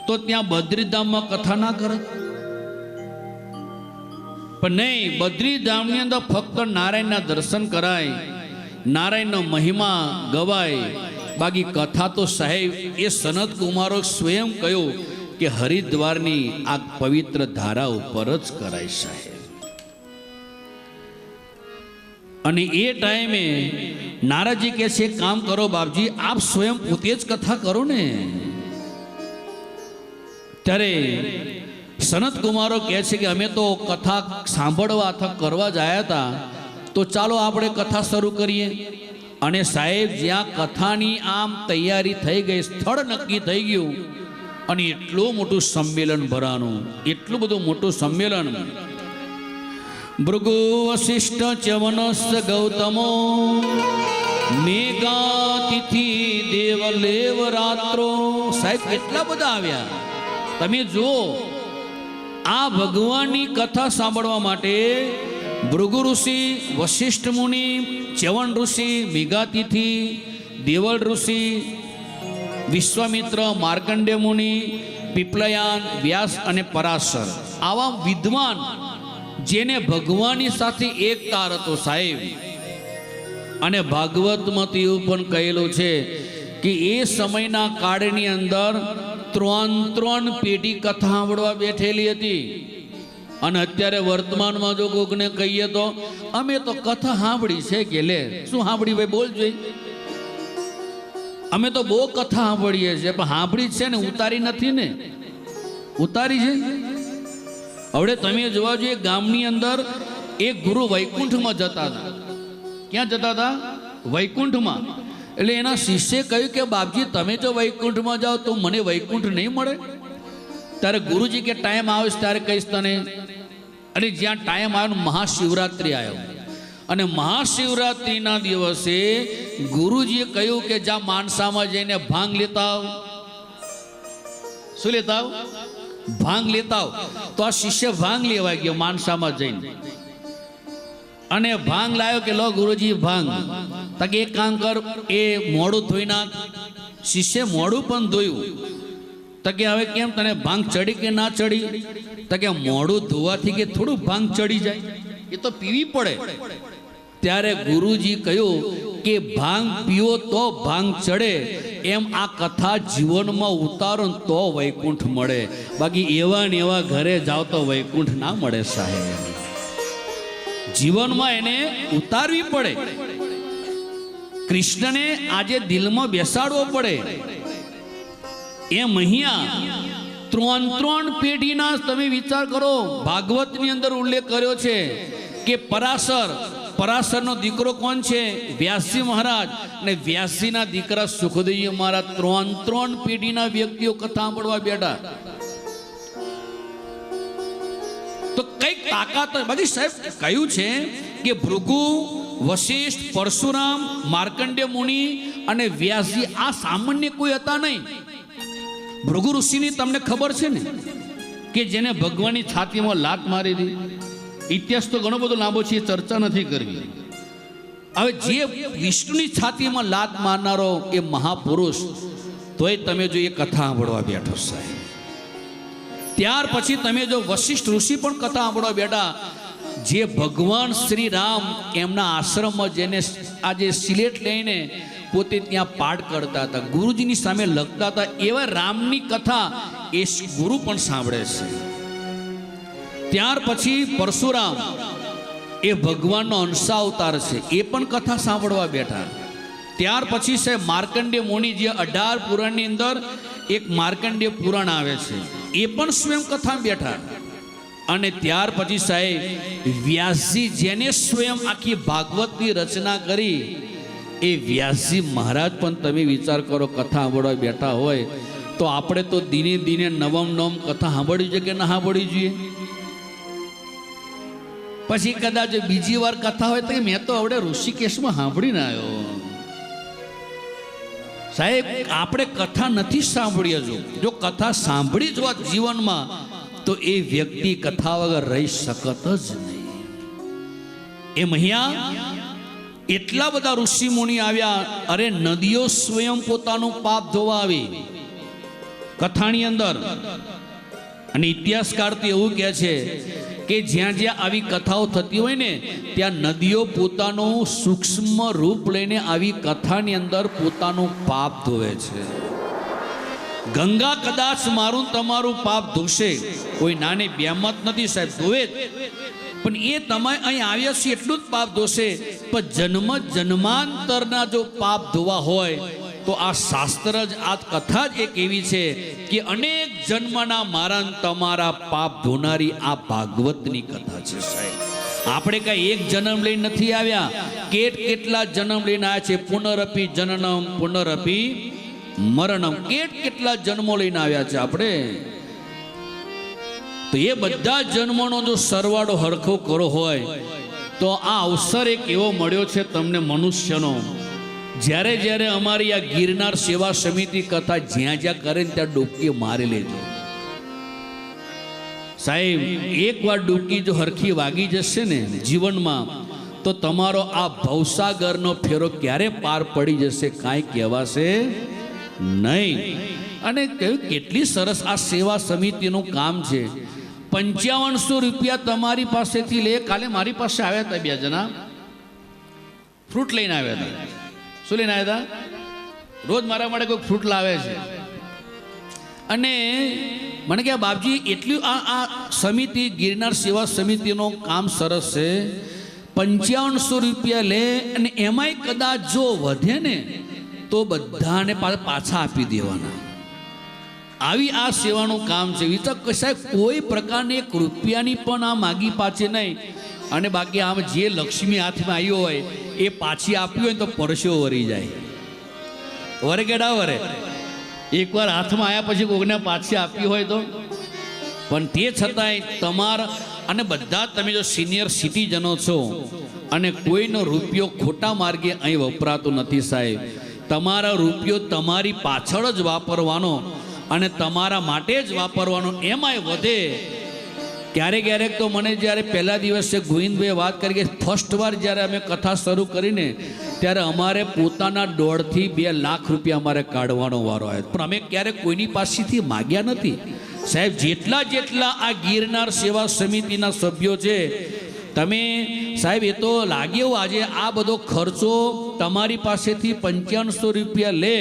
તો ત્યાં બદ્રીધામમાં કથા ના કરત. પણ નહીં, બદ્રીધામની અંદર ફક્ત નારાયણના દર્શન કરાય, નારાયણનો મહિમા ગવાય. બાકી કથા તો સાહેબ એ સનત કુમારો સ્વયં કહ્યું કે હરિદ્વારની આ પવિત્ર ધારા ઉપર જ કરાય સાહેબ. અને એ ટાઈમે નારદજી કહે છે કામ કરો બાપજી, આપ સ્વયં પોતે જ કથા કરો ને. ત્યારે સનત કુમારો કહે છે કે અમે તો કથા સાંભળવા અથવા કરવા જ આવ્યા હતા, તો ચાલો આપણે કથા શરૂ કરીએ. અને સાહેબ જ્યાં કથાની આમ તૈયારી થઈ ગઈ, સ્થળ નક્કી થઈ ગયું, અને એટલું મોટું સંમેલન ભરાનું, એટલું બધું મોટું સંમેલન. ભૃગુ વશિષ્ઠ ચ્યવનસ ગૌતમો મેઘાતિથિ દેવલેવ રાત્રો. સાહેબ કેટલા બધા આવ્યા. તમે જુઓ, આ ભગવાનની કથા સાંભળવા માટે ભૃગુ ઋષિ, વશિષ્ઠ મુનિ, ચ્યવન ઋષિ, મેઘાતિથિ, દેવળ ઋષિ, વિશ્વામિત્ર, માર્કંડેય મુનિ, પીપલયાન, વ્યાસ અને પરાશર આવા વિદ્વાન જેને ભગવાનની સાથે એકતાર હતો સાહેબ. અને ભાગવતમાં એવું પણ કહેલું છે કે એ સમયના કાળની અંદર 3 પેઢી કથા સાંભળવા બેઠેલી હતી. અને અત્યારે વર્તમાનમાં જો કોકને કહીએ તો અમે તો કથા સાંભળી છે કે લે શું સાંભળી ભાઈ બોલ જોઈ. અમે તો બહુ કથા સાંભળીએ છીએ પણ સાંભળી છે ને ઉતારી નથી ને. ઉતારી છે. હવે તમે જોવા જોઈએ ગામની અંદર એક ગુરુ વૈકુંઠમાં જતા હતા. ક્યાં જતા હતા? વૈકુંઠમાં. એટલે એના શિષ્યે કહ્યું કે બાપજી તમે જો વૈકુંઠમાં જાઓ તો મને વૈકુંઠ નહીં મળે. ત્યારે ગુરુજી કે ટાઈમ આવે ત્યારે કહીશ તને. અને જ્યાં ટાઈમ આવ્યો મહાશિવરાત્રિ આવ્યો અને મહાશિવરાત્રિના દિવસે ગુરુજીએ કહ્યું કે જ્યાં માણસામાં જઈને ભાંગ લેતા આવ. શું લેતા આવ? ભાંગ લેતા આવ. તો આ શિષ્ય ભાંગ લેવા ગયો માણસામાં જઈને અને ભાંગ લાવ્યો કે લો ગુરુજી ભાંગ. તકે એક કામ કર એ મોડું ધોઈ નાખ. શિષ્ય મોડું પણ ધોયું. તકે હવે કેમ તને ભાંગ ચડી કે ના ચડી? તકે મોડું ધોવાથી કે થોડું ભાંગ ચડી જાય, એ તો પીવી પડે. ત્યારે ગુરુજી કહ્યું કે ભાંગ પીવો તો ભાંગ ચડે, એમ આ કથા જીવનમાં ઉતારો તો વૈકુંઠ મળે. બાકી એવા ને એવા ઘરે જાવ તો વૈકુંઠ ના મળે સાહેબ. જીવનમાં એને ઉતારવી પડે. કૃષ્ણને આજે દિલમાં બેસાડવો પડે. એમ અહીંયા 3 પેઢીના તમે વિચાર કરો. ભાગવતની અંદર ઉલ્લેખ કર્યો છે કે પરાશરનો દીકરો કોણ છે? વ્યાસજી મહારાજ. અને વ્યાસજીના દીકરા સુખદેવજી મહારાજ. 3 પેઢીના વ્યક્તિઓ કથા સાંભળવા બેઠા. તો કઈક તાકાત. બાકી સાહેબ કહ્યું છે કે ભૃગુ, વશિષ્ઠ, પરશુરામ, માર્કંડેય મુનિ અને વ્યાસજી આ સામાન્ય કોઈ હતા નહીં. ભૃગુ ઋષિની તમને ખબર છે ને કે જેને ભગવાનની છાતીમાં લાત મારી હતી. ઇતિહાસ તો ઘણો બધો લાંબો છે, ચર્ચા નથી કરવી. હવે જે વિષ્ણુની છાતીમાં લાત મારનારો એ મહાપુરુષ, તોય તમે જો એ કથા સાંભળવા બેઠો સાહેબ. ત્યાર પછી તમે જો વશિષ્ઠ ઋષિ પણ કથા સાંભળવા બેઠા. જે ભગવાન શ્રી રામ એમના આશ્રમમાં જેને આજે સિલેટ લઈને પોતે ત્યાં પાઠ કરતા હતા, ગુરુજીની સામે લખતા હતા, એવા રામની કથા એ ગુરુ પણ સાંભળે છે. ત્યાર પછી પરશુરામ એ ભગવાનનો અંશાવતાર છે, એ પણ કથા સાંભળવા બેઠા. ત્યાર પછી છે માર્કંડેય મુનિ, જે 18 પુરાણની અંદર એક માર્કંડેય પુરાણ આવે છે, એ પણ સ્વયં કથા બેઠા. અને ત્યાર પછી સાહેબ વ્યાસજી, જેને સ્વયં આખી ભાગવતની રચના કરી, એ વ્યાસજી મહારાજ પણ તમે વિચાર કરો કથા સાંભળવા બેઠા હોય તો આપણે તો દિને દિને નવમ કથા સાંભળવી જોઈએ કે ના સાંભળવી જોઈએ? પછી કદાચ બીજી વાર કથા હોય તો મેં તો હવે ઋષિકેશમાં સાંભળીને આવ્યો. સાહેબ આપણે કથા નથી સાંભળી. જો કથા સાંભળી જ હોત જીવનમાં તો એ વ્યક્તિ કથા વગર રહી શકત જ નહીં. એમ અહીંયા એટલા બધા ઋષિ મુનિ આવ્યા. અરે નદીઓ સ્વયં પોતાનું પાપ ધોવા આવી કથાની અંદર. અને ઇતિહાસકાર તો એવું કહે છે કે જ્યાં જ્યાં આવી કથાઓ થતી હોય ને ત્યાં નદીઓ પોતાનું સૂક્ષ્મ રૂપ લઈને આવી કથાની અંદર પોતાનું પાપ ધોવે છે. ગંગા કદાચ મારું તમારું પાપ ધોશે, કોઈ નાની બેમત નથી સાહેબ, ધોવે જ. પણ એ તમે અહીં આવ્યા છે એટલું જ પાપ ધોશે. પણ જન્માંતરના જો પાપ ધોવા હોય તો આ શાસ્ત્ર જ, આ કથા જ એક એવી છે કે અનેક જન્મના મારા તમારા પાપ ધોનારી આ ભાગવતની કથા છે સાહેબ. આપણે કઈ એક જન્મ લઈને નથી આવ્યા, કેટલા જન્મ લઈને આવ્યા છે. પુનરપી જનનમ પુનરપી મરણમ, કેટલા જન્મો લઈને આવ્યા છે આપણે. તો એ બધા જન્મોનો જો સરવાળો હરખો કરો હોય તો આ અવસર એક એવો મળ્યો છે તમને મનુષ્યનો. જ્યારે જ્યારે અમારી આ ગિરનાર સેવા સમિતિ કથા જ્યાં જ્યાં કરે ને ત્યાં ડૂબકી મારી લેજો સાહેબ. એક વાર ડૂબકી જો હરખી વાગી જશે ને જીવનમાં તો તમારો આ ભવસાગરનો ફેરો ક્યારે પાર પડી જશે કાંઈ કહેવાશે નહીં. અને કહ્યું કેટલી સરસ આ સેવા સમિતિનું કામ છે. 5500 રૂપિયા તમારી પાસેથી લે. કાલે મારી પાસે આવ્યા હતા 2 જણા, ફ્રૂટ લઈને આવ્યા હતા. શું લઈને આવ્યા હતા? રોજ મારા માટે કોઈ ફ્રૂટ લાવે છે. અને મને કહે બાપજી એટલું આ સમિતિ ગિરનાર સેવા સમિતિનું કામ સરસ છે. 5500 રૂપિયા લે અને એમાંય કદાચ જો વધે ને તો બધાને પાછા આપી દેવાના. આવી આ સેવાનું કામ છે. વિચાર કશાય કોઈ પ્રકારની 1 રૂપિયાની પણ આ માગી પાછી નહીં. અને બાકી આમ જે લક્ષ્મી હાથમાં આવી હોય એ પાછી આપી હોય તો પરસ્યો વરી જાય. વરે કેડા વરે એકવાર હાથમાં આવ્યા પછી કોઈને પાછી આપી હોય તો. પણ તે છતાંય તમારા અને બધા તમે જો સિનિયર સિટીઝનો છો અને કોઈનો રૂપિયો ખોટા માર્ગે અહીં વપરાતો નથી સાહેબ. તમારા રૂપિયો તમારી પાછળ જ વાપરવાનો અને તમારા માટે જ વાપરવાનો. એમાંય વધે ક્યારેક તો મને જ્યારે પહેલા દિવસે ગોવિંદભાઈએ વાત કરી કે ફર્સ્ટ વાર જ્યારે અમે કથા શરૂ કરીને ત્યારે અમારે પોતાના 1.5 થી 2 લાખ રૂપિયા અમારે કાઢવાનો વારો આવ્યો. પણ અમે ક્યારેક કોઈની પાસેથી માગ્યા નથી સાહેબ. જેટલા આ ગિરનાર સેવા સમિતિના સભ્યો છે તમે સાહેબ એ તો લાગે એવું આજે આ બધો ખર્ચો તમારી પાસેથી 5500 રૂપિયા લે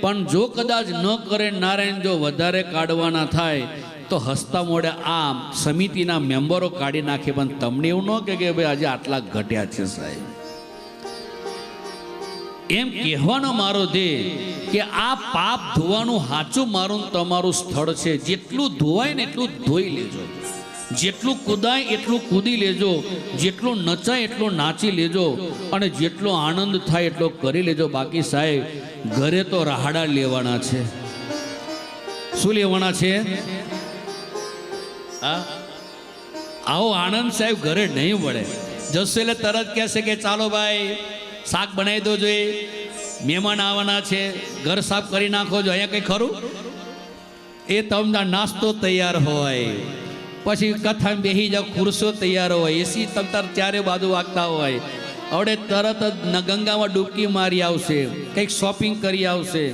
પણ જો કદાચ ન કરે નારાયણ જો વધારે કાઢવાના થાય તો હસતા મોડે આ સમિતિના મેમ્બરો કાઢી નાખે. પણ તમને એવું ન કે ભાઈ આજે આટલા ઘટ્યા છે સાહેબ. એમ કહેવાનો મારો ધ્યેય કે આ પાપ ધોવાનું સાચું મારું તમારું સ્થળ છે. જેટલું ધોવાય ને એટલું ધોઈ લેજો, જેટલું કૂદાય એટલું કૂદી લેજો, જેટલું નચાય એટલું નાચી લેજો અને જેટલો આનંદ થાય એટલો કરી લેજો. બાકી સાહેબ ઘરે તો રાહડા લેવાના છે. શું લેવાના છે? આવો આનંદ સાહેબ ઘરે નહીં મળે. જશો એટલે તરત કહેશે કે ચાલો ભાઈ શાક બનાવી દો, જોઈએ મહેમાન આવવાના છે, ઘર સાફ કરી નાખો છો. અહીંયા કંઈ ખરું? એ તમને નાસ્તો તૈયાર હોય, પછી કથા બેસી જાવ, ખુરશો તૈયાર હોય, એસી તમતાર ચારે બાજુ વાગતા હોય. હવે તરત જ ગંગામાં ડૂબકી મારી આવશે, કંઈક શોપિંગ કરી આવશે.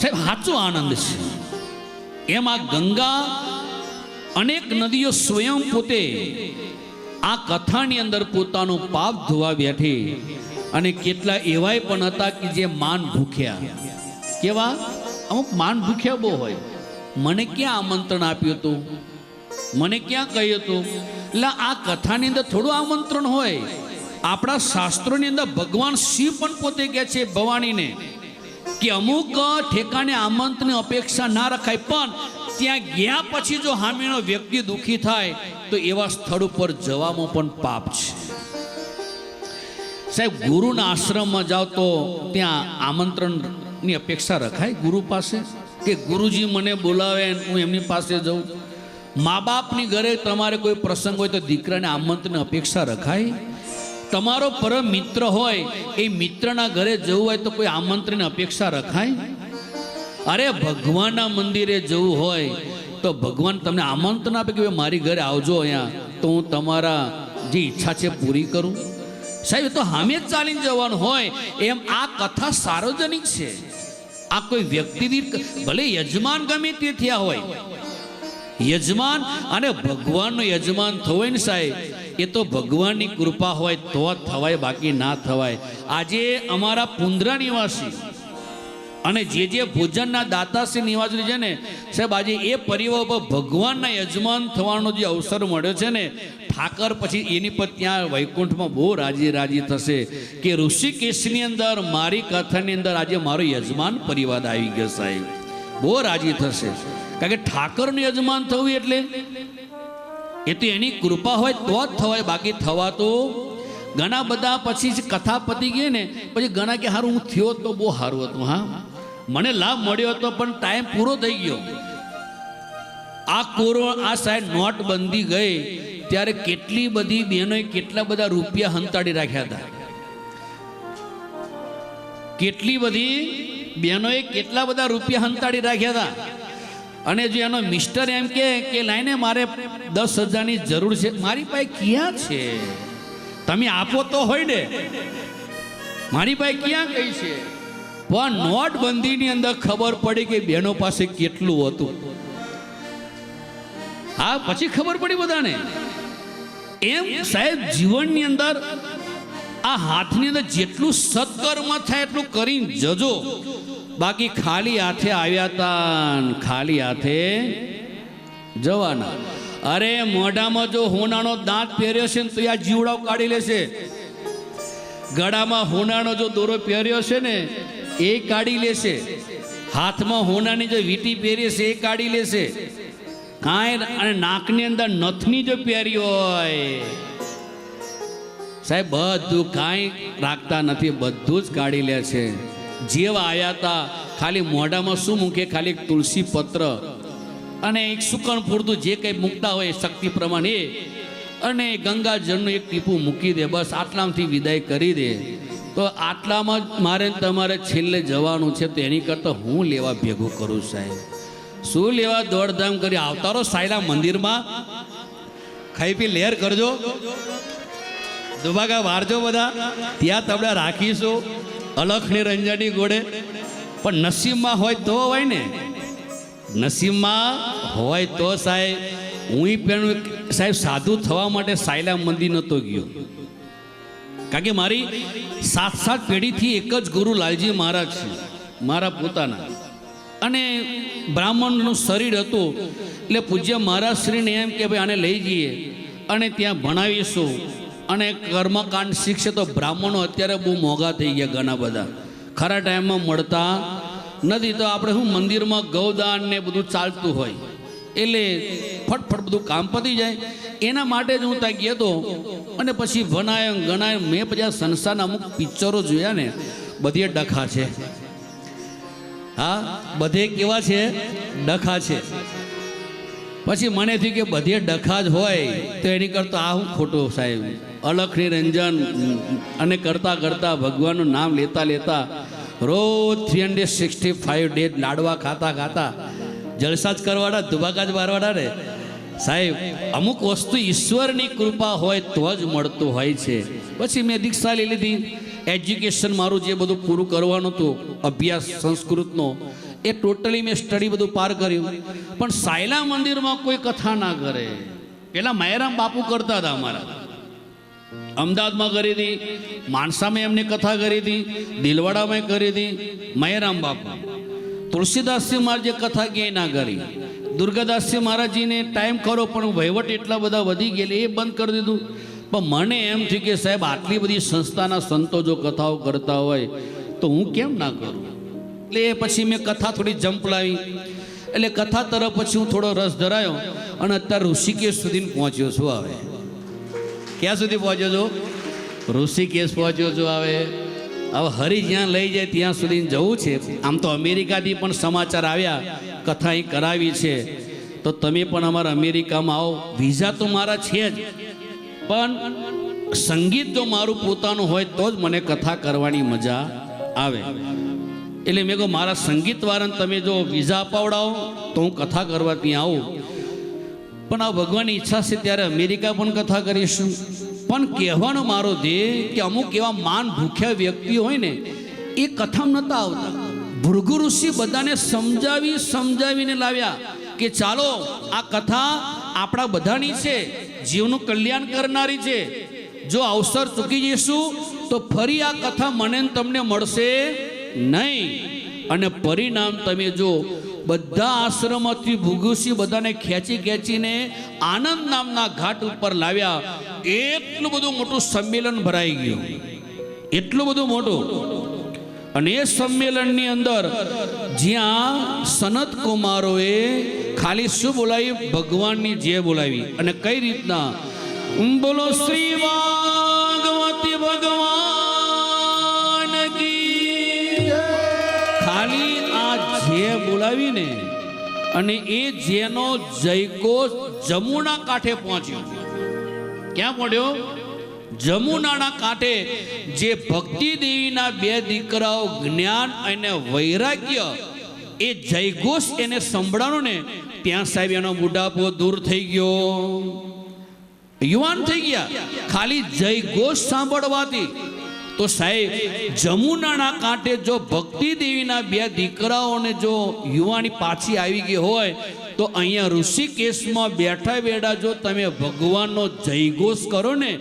સાહેબ સાચો આનંદ છે. એમ આ ગંગા અનેક નદીઓ સ્વયં પોતે આ કથાની અંદર પોતાનું પાપ ધોવા બેઠી. અને કેટલા એવાય પણ હતા કે જે માન ભૂખ્યા. કેવા? અમુક માન ભૂખ્યા બહુ હોય. મને ક્યાં આમંત્રણ આપ્યું હતું, મને ક્યાં કહ્યું હતું? એટલે આ કથાની અંદર થોડું આમંત્રણ હોય. આપણા શાસ્ત્રોની અંદર ભગવાન શિવ પણ પોતે કહે છે ભવાનીને કે અમુક ઠેકાણે આમંત્રણની અપેક્ષા ના રખાય, પણ ત્યાં ગયા પછી જો હામીનો વ્યક્તિ દુઃખી થાય તો એવા સ્થળ ઉપર જવામાં પણ પાપ છે સાહેબ. ગુરુના આશ્રમમાં જાઓ તો ત્યાં આમંત્રણની અપેક્ષા રખાય ગુરુ પાસે કે ગુરુજી મને બોલાવે હું એમની પાસે જાઉં. મા બાપની ઘરે તમારે કોઈ પ્રસંગ હોય તો દીકરાને આમંત્રણની અપેક્ષા રખાય. તમારો પરમ મિત્ર હોય એ મિત્રના ઘરે જવું હોય તો કોઈ આમંત્રણની અપેક્ષા રખાય. અરે ભગવાનના મંદિરે જવું હોય તો ભગવાન તમને આમંત્રણ આપે કે મારી ઘરે આવજો અહીંયા, તો હું તમારા જે ઈચ્છા છે પૂરી કરું. સાહેબ તો સામે જ ચાલીને જવાનું હોય. એમ આ કથા સાર્વજનિક છે. આ કોઈ વ્યક્તિની ભલે યજમાન ગમે તે થયા હોય, યજમાન અને ભગવાનનો યજમાન થવાય ને સાહેબ એ તો ભગવાનની કૃપા હોય તો જ થવાય, બાકી ના થવાય. આજે અમારા પુંદ્રા નિવાસી અને જે ભોજનના દાતાશ્રી નિવાસી છે ને સાહેબ, આજે એ પરિવાર પર ભગવાનના યજમાન થવાનો જે અવસર મળ્યો છે ને, ઠાકર પછી એની પર ત્યાં વૈકુંઠમાં બહુ રાજી થશે કે ઋષિકેશની અંદર મારી કથાની અંદર આજે મારો યજમાન પરિવાર આવી ગયો સાહેબ. બહુ રાજી થશે. કારણ કે ઠાકરનું યજમાન થવું એટલે એ તો એની કૃપા હોય તો જ થવાય, બાકી થવા તો ઘણા બધા પછી કથા પતી ગઈ ને પછી ઘણા કે સારું હું થયો તો બહુ સારું હતું, હા મને લાભ મળ્યો હતો પણ ટાઈમ પૂરો થઈ ગયો. આ સાહેબ નોટબંધી ગઈ ત્યારે કેટલી બધી બહેનોએ કેટલા બધા રૂપિયા હંતાડી રાખ્યા હતા. કેટલી બધી બહેનોએ કેટલા બધા રૂપિયા હંતાડી રાખ્યા હતા. અને જો એનો મિસ્ટર એમ કે લાઈને મારે 10,000ની જરૂર છે, મારી પાસે ક્યાં છે, તમે આપો તો હોય ને, મારી પાસે ક્યાં કઈ છે. પણ નોટબંધીની અંદર ખબર પડી કે બહેનો પાસે કેટલું હતું. હા, પછી ખબર પડી બધાને. એમ સાહેબ જીવનની અંદર આ હાથની અંદર જેટલું સત્કર્મ થાય એટલું કરીને જજો. બાકી ખાલી હાથે આવ્યા તા, ખાલી હાથે જવાના. અરે મોઢામાં જો હોનાનો દાંત પહેર્યો છે ને તો આ જીવડાઓ કાઢી લેશે. ગળામાં હોનાનો જો દોરો પહેર્યો છે ને એ કાઢી લેશે. હાથમાં હોનાની જો વીંટી પહેરી છે એ કાઢી લેશે. કાંઈ અને નાકની અંદર નથની જો પહેરી હોય સાહેબ બધું કાંઈ રાખતા નથી, બધું જ કાઢી લે છે. જેવા આવ્યા હતા ખાલી મોઢામાં શું મૂકે, ખાલી એક તુલસી પત્ર અને એક સુકણ પૂરતું જે કંઈ મૂકતા હોય શક્તિ પ્રમાણે એ, અને ગંગાજળનું એક ટીપું મૂકી દે, બસ આટલામાંથી વિદાય કરી દે. તો આટલામાં જ મારે તમારે છેલ્લે જવાનું છે. તો એની કરતાં હું લેવા ભેગું કરું સાહેબ? શું લેવા દોડધામ કરી આવતારો સાયલા મંદિરમાં ખાઈ પી લહેર કરજો, દુભાગા વારજો બધા, ત્યાં તમને રાખીશું અલખ નિરંજનની ઘોડે. પણ નસીબમાં હોય તો હોય ને, નસીબમાં હોય તો સાહેબ. હું પણ સાહેબ સાધુ થવા માટે સાયલા મંદિર નહોતો ગયો, કારણ કે મારી 7 પેઢીથી એક જ ગુરુ લાલજી મહારાજ છે મારા પોતાના. અને બ્રાહ્મણનું શરીર હતું એટલે પૂજ્ય મહારાજ શ્રીને એમ કે ભાઈ આને લઈ જઈએ અને ત્યાં ભણાવીશું અને કર્મકાંડ શીખશે. તો બ્રાહ્મણો અત્યારે બહુ મોંઘા થઈ ગયા, ઘણા બધા ખરા ટાઈમમાં મળતા નથી. તો આપણે શું મંદિરમાં ગૌદાન ને બધું ચાલતું હોય એટલે ફટફટ બધું કામ પતી જાય. એના માટે જ હું ત્યાં ગયો હતો. અને પછી ભણાયો ગણાયો. મેં પછી આ સંસારના અમુક પિક્ચરો જોયા ને, બધી ડખા છે. હા, બધે કેવા છે? ડખા છે. પછી મને થયું કે બધે ડખા જ હોય તો એની કરતાં આ હું ખોટો સાહેબ. અલખ નિરંજન અને કરતા કરતા ભગવાનનું નામ લેતા લેતા રોજ 365 ડેઝ લાડવા ખાતા ખાતા જલસા જ કરવાના, ધુબાકા જ મારવાના ને સાહેબ. અમુક વસ્તુ ઈશ્વરની કૃપા હોય તો જ મળતું હોય છે. પછી મેં દીક્ષા લઈ લીધી. એજ્યુકેશન મારું જે બધું પૂરું કરવાનું હતું, અભ્યાસ સંસ્કૃતનો, એ ટોટલી મેં સ્ટડી બધું પાર કર્યું. પણ સાયલા મંદિરમાં કોઈ કથા ના કરે. પેલા માયરામ બાપુ કરતા હતા અમારા, અમદાવાદમાં કરી હતી, માણસામાં એમને કથા કરી હતી, દિલવાડામાં કરી હતી માયરામ બાપુ. તુલસીદાસજી મહારાજ જે કથા કે ના કરી. દુર્ગાદાસજી મહારાજજીને ટાઈમ કરો પણ વહીવટ એટલા બધા વધી ગયેલા, એ બંધ કરી દીધું. પણ મને એમ થયું કે સાહેબ આટલી બધી સંસ્થાના સંતો જો કથાઓ કરતા હોય તો હું કેમ ના કરું. એટલે એ પછી મેં કથા થોડી જંપ લાવી. એટલે કથા તરફ પછી હું થોડો રસ ધરાયો અને અત્યારે ઋષિકેશ સુધી પહોંચ્યો છું. હવે ક્યાં સુધી પહોંચ્યો છો? ઋષિકેશ પહોંચ્યો છું. હવે હરી જ્યાં લઈ જાય ત્યાં સુધી જવું છે. આમ તો અમેરિકાથી પણ સમાચાર આવ્યા, કથા અહીં કરાવી છે. તો તમે પણ અમારા અમેરિકામાં આવો. વિઝા તો મારા છે જ, પણ સંગીત જો મારું પોતાનું હોય તો જ મને કથા કરવાની મજા આવે. એટલે મેં કહું મારા સંગીતવાળાને તમે જો વિઝા અપાવડાવો તો હું કથા કરવા ત્યાં આવું. પણ આ ભગવાનની ઈચ્છા છે ત્યારે અમેરિકા પણ કથા કરીશું. પણ કહેવાનો મારો ધ્યેય કે અમુક એવા માન ભૂખ્યા વ્યક્તિઓ હોય ને, એ કથામાં નહોતા આવતા. ભૃગુ ઋષિ બધાને સમજાવીને લાવ્યા કે ચાલો આ કથા આપણા બધાની છે, જીવનું કલ્યાણ કરનારી છે. જો અવસર ચૂકી જઈશું તો ફરી આ કથા મને તમને મળશે નહીં. અને પરિણામ તમે જો બધા આશ્રમથી ભૃગુષિ બધાને ખેંચીને આનંદ નામના ઘાટ ઉપર લાવ્યા. એટલું બધું મોટું સંમેલન ભરાઈ ગયું, એટલું બધું મોટું. અને એ સંમેલનની અંદર જ્યાં સનત કુમારોએ ખાલી શું બોલાવી? ભગવાનની જે બોલાવી. અને કઈ રીતના? બોલો શ્રી ભાગવતી ભગવાન કી. ખાલી આ જે બોલાવીને અને એ જેનો જયઘોષ જમુના કાંઠે પહોંચ્યો. ક્યાં પહોંચ્યો? જમુનાના કાંઠે. જે ભક્તિ દેવીના 2 દીકરાઓ જ્ઞાન અને વૈરાગ્ય એ જયઘોષ એને સંભળાણો ને ત્યાં સાહેબ એનો બુઢાપો દૂર થઈ ગયો, યુવાન થઈ ગયા ખાલી જયઘોષ સાંભળવાથી. તો સાહેબ જમુનાના કાંઠે જો ભક્તિ દેવીના બે દીકરાઓને જો યુવાની પાછી આવી ગઈ હોય તો અહીંયા ઋષિકેશમાં બેઠા બેઠા જો તમે ભગવાનનો જયઘોષ કરો ને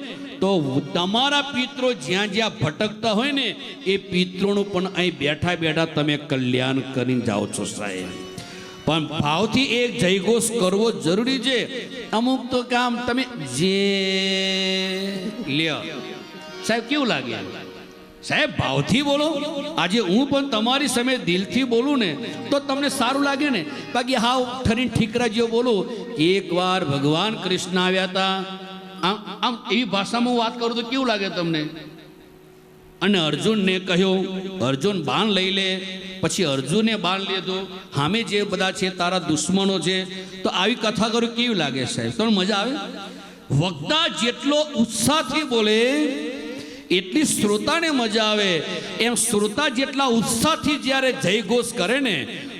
તો તમારા પિત્રો જ્યાં જ્યાં ભટકતા હોય ને એ પિત્રોનું પણ અહીં બેઠા બેઠા તમે કલ્યાણ કરીને જાઓ છો સાહેબ. પણ ભાવથી એક જયઘોષ કરવો જરૂરી છે. અમુક તો કામ તમે જે લ્યો સાહેબ કેવું લાગે સાહેબ, ભાવથી બોલો. આજે હું પણ તમારી સામે દિલથી બોલું ને તો તમને સારું લાગે ને. બાકી હાવ ઠરીને ઠીકરા જેવો બોલું. એકવાર ભગવાન કૃષ્ણ આવ્યા હતા, આમ એવી ભાષામાં હું વાત કરું તો કેવું લાગે તમને? અને અર્જુનને કહ્યું અર્જુન બાણ લઈ લે, પછી અર્જુને બાણ લીધું, સામે જે બધા છે તારા દુશ્મનો છે. તો આવી કથા કરું કેવી લાગે સાહેબ? તમને મજા આવે? વક્તા જેટલો ઉત્સાહથી બોલે એટલી શ્રોતાને મજા આવે. એમ શ્રોતા જેટલા ઉત્સાહથી જ્યારે જયઘોષ કરે ને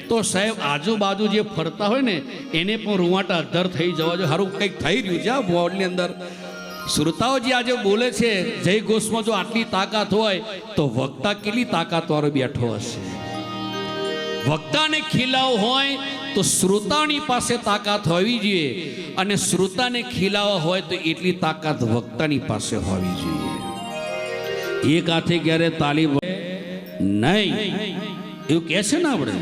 તો સાહેબ આજુબાજુ જે ફરતા હોય ને એને પણ રૂવાટા અધર થઈ જવા જોઈએ. સારું કંઈક થઈ રહ્યું છે આ બોર્ડની અંદર. શ્રોતાઓ જે આજે બોલે છે જયઘોષમાં જો આટલી તાકાત હોય તો વક્તા કેટલી તાકાતવાળો બેઠો હશે. વક્તાને ખીલાવ હોય તો શ્રોતાની પાસે તાકાત હોવી જોઈએ, અને શ્રોતાને ખીલાવા હોય તો એટલી તાકાત વક્તાની પાસે હોવી જોઈએ. એક હાથે ક્યારે તાલી નહીં એવું કહે છે ને આપણે,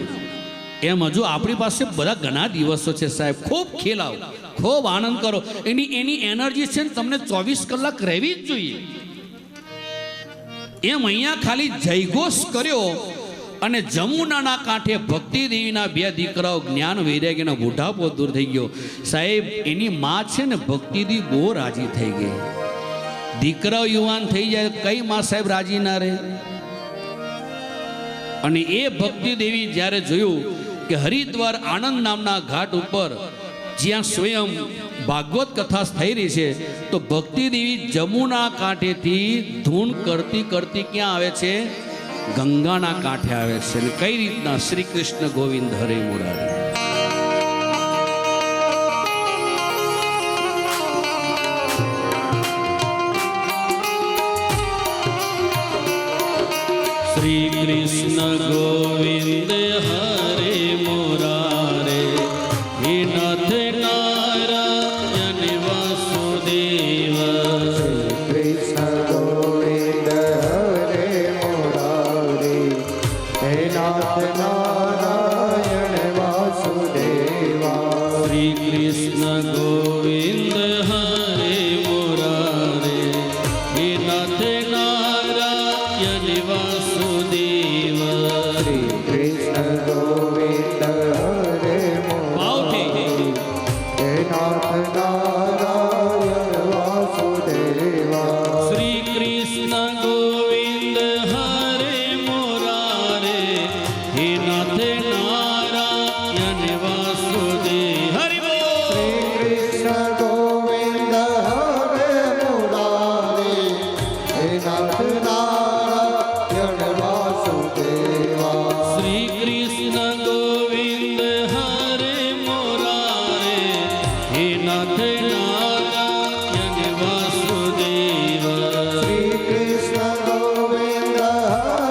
એમ હજુ આપણી પાસે બધા ઘણા દિવસો છે સાહેબ. ખૂબ ખેલાવ, ખૂબ આનંદ કરો. એની એનર્જી છે ને તમને 24 કલાક રહેવી જ જોઈએ. એમ અહીંયા ખાલી જયઘોષ કર્યો અને જમુનાના કાંઠે ભક્તિ દેવીના બે દીકરાઓ જ્ઞાન વૈરાગ્યનો બુઢાપો દૂર થઈ ગયો સાહેબ. એની માં છે ને ભક્તિ દેવી બહુ રાજી થઈ ગઈ. દીકરાઓ યુવાન થઈ જાય કઈ માં સાહેબ રાજી ના રહે? અને એ ભક્તિ દેવી જ્યારે જોયું કે હરિદ્વાર આનંદ નામના ઘાટ ઉપર જ્યાં સ્વયં ભાગવત કથા થઈ રહી છે તો ભક્તિ દેવી જમુના કાંઠેથી ધૂન કરતી કરતી ક્યાં આવે છે? ગંગાના કાંઠે આવે છે. અને કઈ રીતના? શ્રી કૃષ્ણ ગોવિંદ હરે મુરારી. શ્રી કૃષ્ણ ગોવિંદ હરે મુરારે, હે નાથ નારાયણ વાસુદેવ. કૃષ્ણ ગોવિંદ હરે મુરારે, હે નાથ નારાયણ વાસુદેવા. શ્રી કૃષ્ણ ગોવિંદ હરે મુરારે, હે નાથ નારાયણ વાસુદેવ. શ્રી કૃષ્ણ ગોવિંદ હરે મુરારે, હે નાથ નારાયણ વાસુદેવા. શ્રી કૃષ્ણ ગોવિંદ હરે મુરારે, હે નાથ નારાયણ વાસુદેવ. હરિ બોલ. કૃષ્ણ ગોવિંદ હરે મુરારે, હે નાથ નારાયણ વાસુદેવા. શ્રી કૃષ્ણ ગોવિંદ હરે મુરારે, હે નાથ નારાયણ વાસુદેવ. શ્રી કૃષ્ણ ગોવિંદ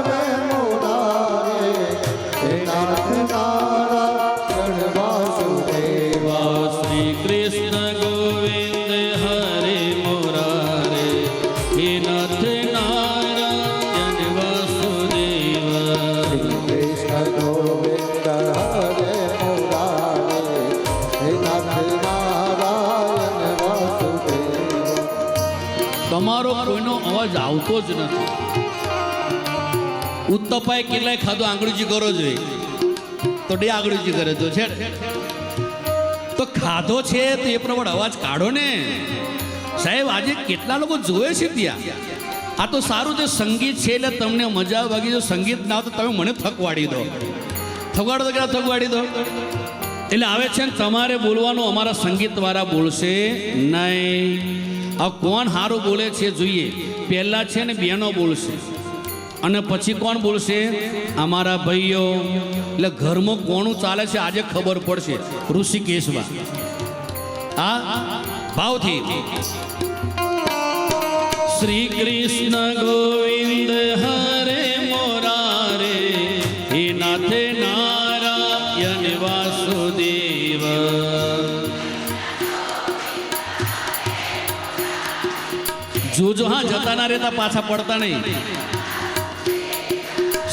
હરે મુરારે, હે નાથ નારાયણ વાસુદેવા. શ્રી કૃષ્ણ ગોવિંદ હરે મુરારે, હે નાથ નારાયણ વાસુદેવ. કૃષ્ણ ગોવિંદ હરે મુરારે, હે નાથ નારાયણ વાસુદેવા. તમારો કોઈનો અવાજ આવતો જ નથી. ઉત્તપાએ કેટલાય ખાધું આંગળીજી કરો જોઈએ તો ડે આંગળીજી કરે તો છે તો ખાધો છે તો એ પ્રમાણે અવાજ કાઢો ને સાહેબ. આજે કેટલા લોકો જોવે છે ત્યાં. આ તો સારું છે સંગીત છે એટલે તમને મજા વાગી. જો સંગીત ના તો તમે મને થકવાડી દો. થકવાડો તો કેટલા થકવાડી દો. એટલે આવે છે ને તમારે બોલવાનું, અમારા સંગીતવાળા બોલશે નહીં. આ કોણ સારું બોલે છે જોઈએ. પહેલા છે ને બેનો બોલશે અને પછી કોણ બોલશે? અમારા ભાઈઓ. એટલે ઘરમાં કોનું ચાલે છે આજે ખબર પડશે. ઋષિકેશમાં આ ભાવથી શ્રી કૃષ્ણ ગોવિંદ હરે મોરારે હે નાથે નારાયણ વાસુદેવ. જોજો હા, જતા ના રહેતા, પાછા પડતા નહીં.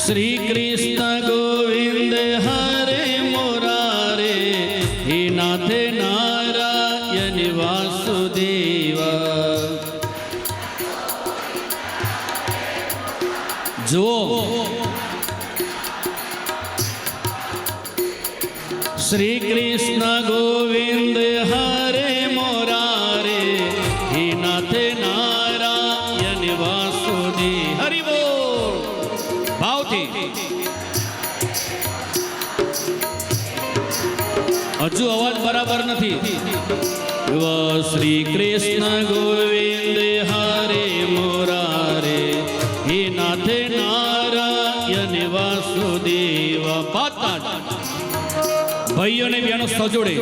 શ્રી કૃષ્ણ ગોવિંદ હરે મોરારે હે નાથે નારાયણ વાસુદેવ. જો શ્રી કૃષ્ણ ગોવિંદ હરે મોરારે હે નાથે નારાયણ વાસુદેવ. હરિ બોલ ભાવથી. હજુ અવાજ બરાબર નથી. શ્રી કૃષ્ણ ગોવિંદ હરે મોરારે હે નાથે નારાયણ વાસુદેવ. પાતા ભાઈઓ ને બહેનો સજોડે.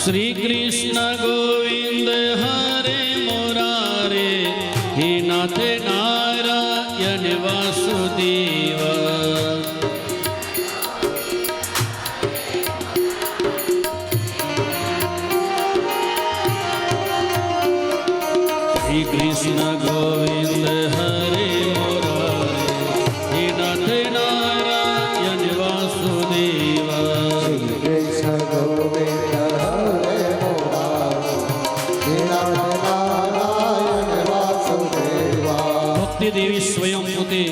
શ્રી કૃષ્ણ ગોવિંદ હરે મોરારે હે નાથે નારાયણ વાસુદેવ. શ્રી કૃષ્ણ ગોવિંદ હરે મોરારે હે નાથે નારાયણ વાસુદેવ. કૃષ્ણ ગોવિંદ હરે મોરારે હે નાથ નારાયણ વાસુદેવા. ભક્તિ દેવી સ્વયં પોતે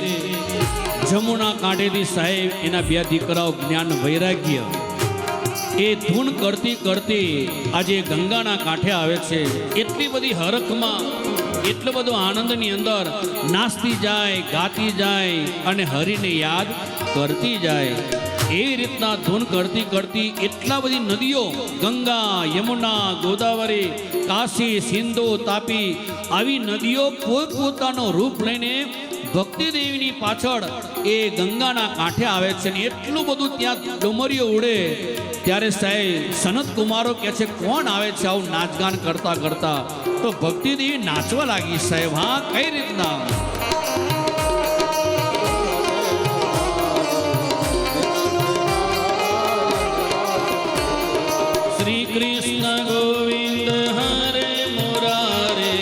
જમુના કાંઠેથી સાહેબ એના બે દીકરાઓ જ્ઞાન વૈરાગ્ય એ ધૂન કરતી કરતી આજે ગંગાના કાંઠે આવે છે. એટલી બધી હરખમાં, એટલો બધો આનંદની અંદર નાચતી જાય, ગાતી જાય અને હરિને યાદ કરતી જાય. એવી રીતના ધૂન કરતી કરતી એટલા બધી નદીઓ, ગંગા, યમુના, ગોદાવરી, કાશી, સિંધુ, તાપી, આવી નદીઓ પોતપોતાનો રૂપ લઈને ભક્તિ દેવીની પાછળ એ ગંગાના કાંઠે આવે છે. ને એટલું બધું ત્યાં ડુમરીઓ ઉડે ત્યારે સાહેબ સનત કુમારો કહે છે કોણ આવે છે આવું નાચગાન કરતા કરતા? તો ભક્તિ દેવી નાચવા લાગી સાહેબ. હા, કઈ રીતના? શ્રી કૃષ્ણ ગોવિંદ હરે મોરારે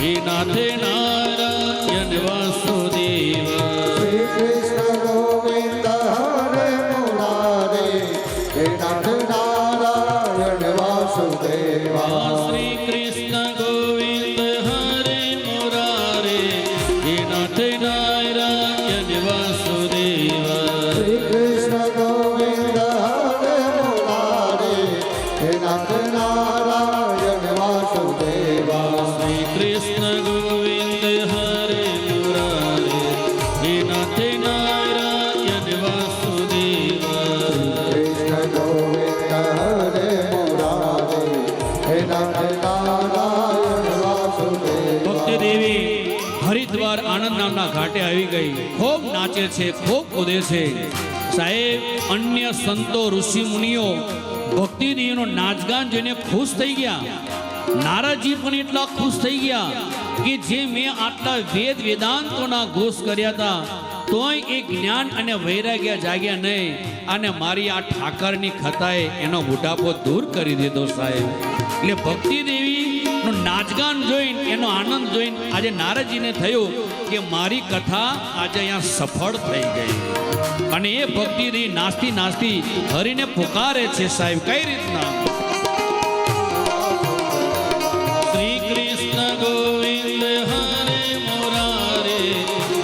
હે નાથે નારાયણ વાસુદેવ. શ્રી કૃષ્ણ ગોવિંદ હરે મોરારે હે નાથ નારાયણ વાસુદેવા. શ્રી કૃષ્ણ ગોવિંદ હરે મોરારે હે નાથે નારાયણ વાસુદેવ. શ્રી કૃષ્ણ ગોવિંદ હરે મોરારે હે નાથ નારાયણ વાસુદેવા. શ્રી કૃષ્ણ ગોવિંદ હરે મુરારે હે નાથે નારાયણ વાસુદેવ. કૃષ્ણ ગોવિંદ હરે મોરારે હે નાથ નારાયણ વાસુદેવા. ભક્તિ દેવી હરિદ્વાર આનંદ નામના ઘાટે આવી ગઈ. ખૂબ નાચે છે, ખૂબ કૂદે છે. સાહેબ અન્ય સંતો, ઋષિ મુનિઓ ભક્તિ દેવીનો નાચગાન જોઈને ખુશ થઈ ગયા. નારાજી પણ એટલા ખુશ થઈ ગયા કે જે મેં આટલા વેદ વેદાંતોના ઘોષ કર્યા હતા તોય એ જ્ઞાન અને વૈરાગ્ય જાગ્યા નહીં. અને મારી આ ઠાકરની કથાએ એનો બુઢાપો દૂર કરી દીધો સાહેબ. એટલે ભક્તિ દેવીનું નાચગાન જોઈને, એનો આનંદ જોઈને આજે નારદજીને થયું કે મારી કથા આજે અહીંયા સફળ થઈ ગઈ. અને એ ભક્તિ દેવી નાચતી નાચતી હરિને પુકારે છે સાહેબ. કઈ રીતના? શ્રી કૃષ્ણ ગોવિંદ હરે મોરારે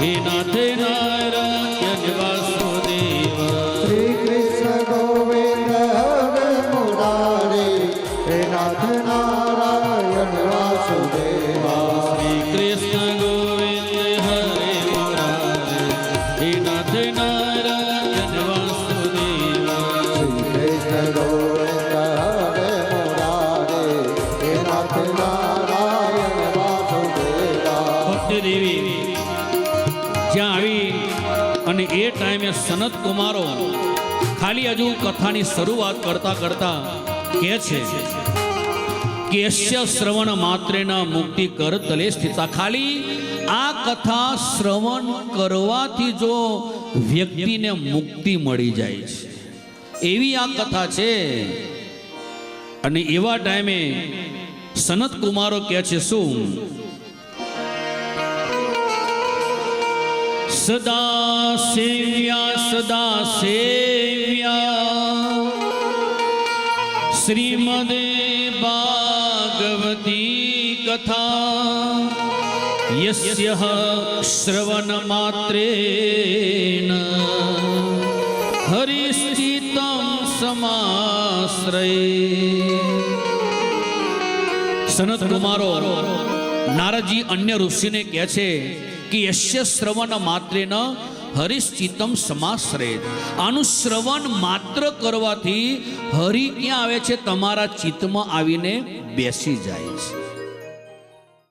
હે નાથે નારાયણ વાસુદેવ. શ્રી કૃષ્ણ ગોવિંદ હરે મોરારે હે નાથ નારાયણ વાસુદેવા. શ્રી કૃષ્ણ ગોવિંદ હરે મોરારે હે નાથે નારાયણ વાસુદેવ. શ્રી કૃષ્ણ ગોવિંદ હરે ટાઈમે સનત કુમારો ખાલી હજુ કથાની શરૂઆત કરતા કરતા કહે છે કે યસ્ય શ્રવણ માત્રેના મુક્તિ કર તલે સ્થિતા. ખાલી આ કથા શ્રવણ કરવાથી જો વ્યક્તિને મુક્તિ મળી જાય છે એવી આ કથા છે. અને એવા ટાઈમે સનત કુમારો કહે છે શું? સદા સેવ્યા શ્રીમદે ભાગવતી કથા યસ્ય શ્રવણ માત્રેન હરિસ્થિતં સમાશ્રય. સનત કુમારો નારદજી અન્ય ઋષિને કહે છે કે યશ્ય શ્રવણ માત્રેન હરિશ્ચિતમ સમાશ્રય. આનું શ્રવણ માત્ર કરવાથી હરિ ક્યાં આવે છે? તમારા ચિત્તમાં આવીને બેસી જાય છે.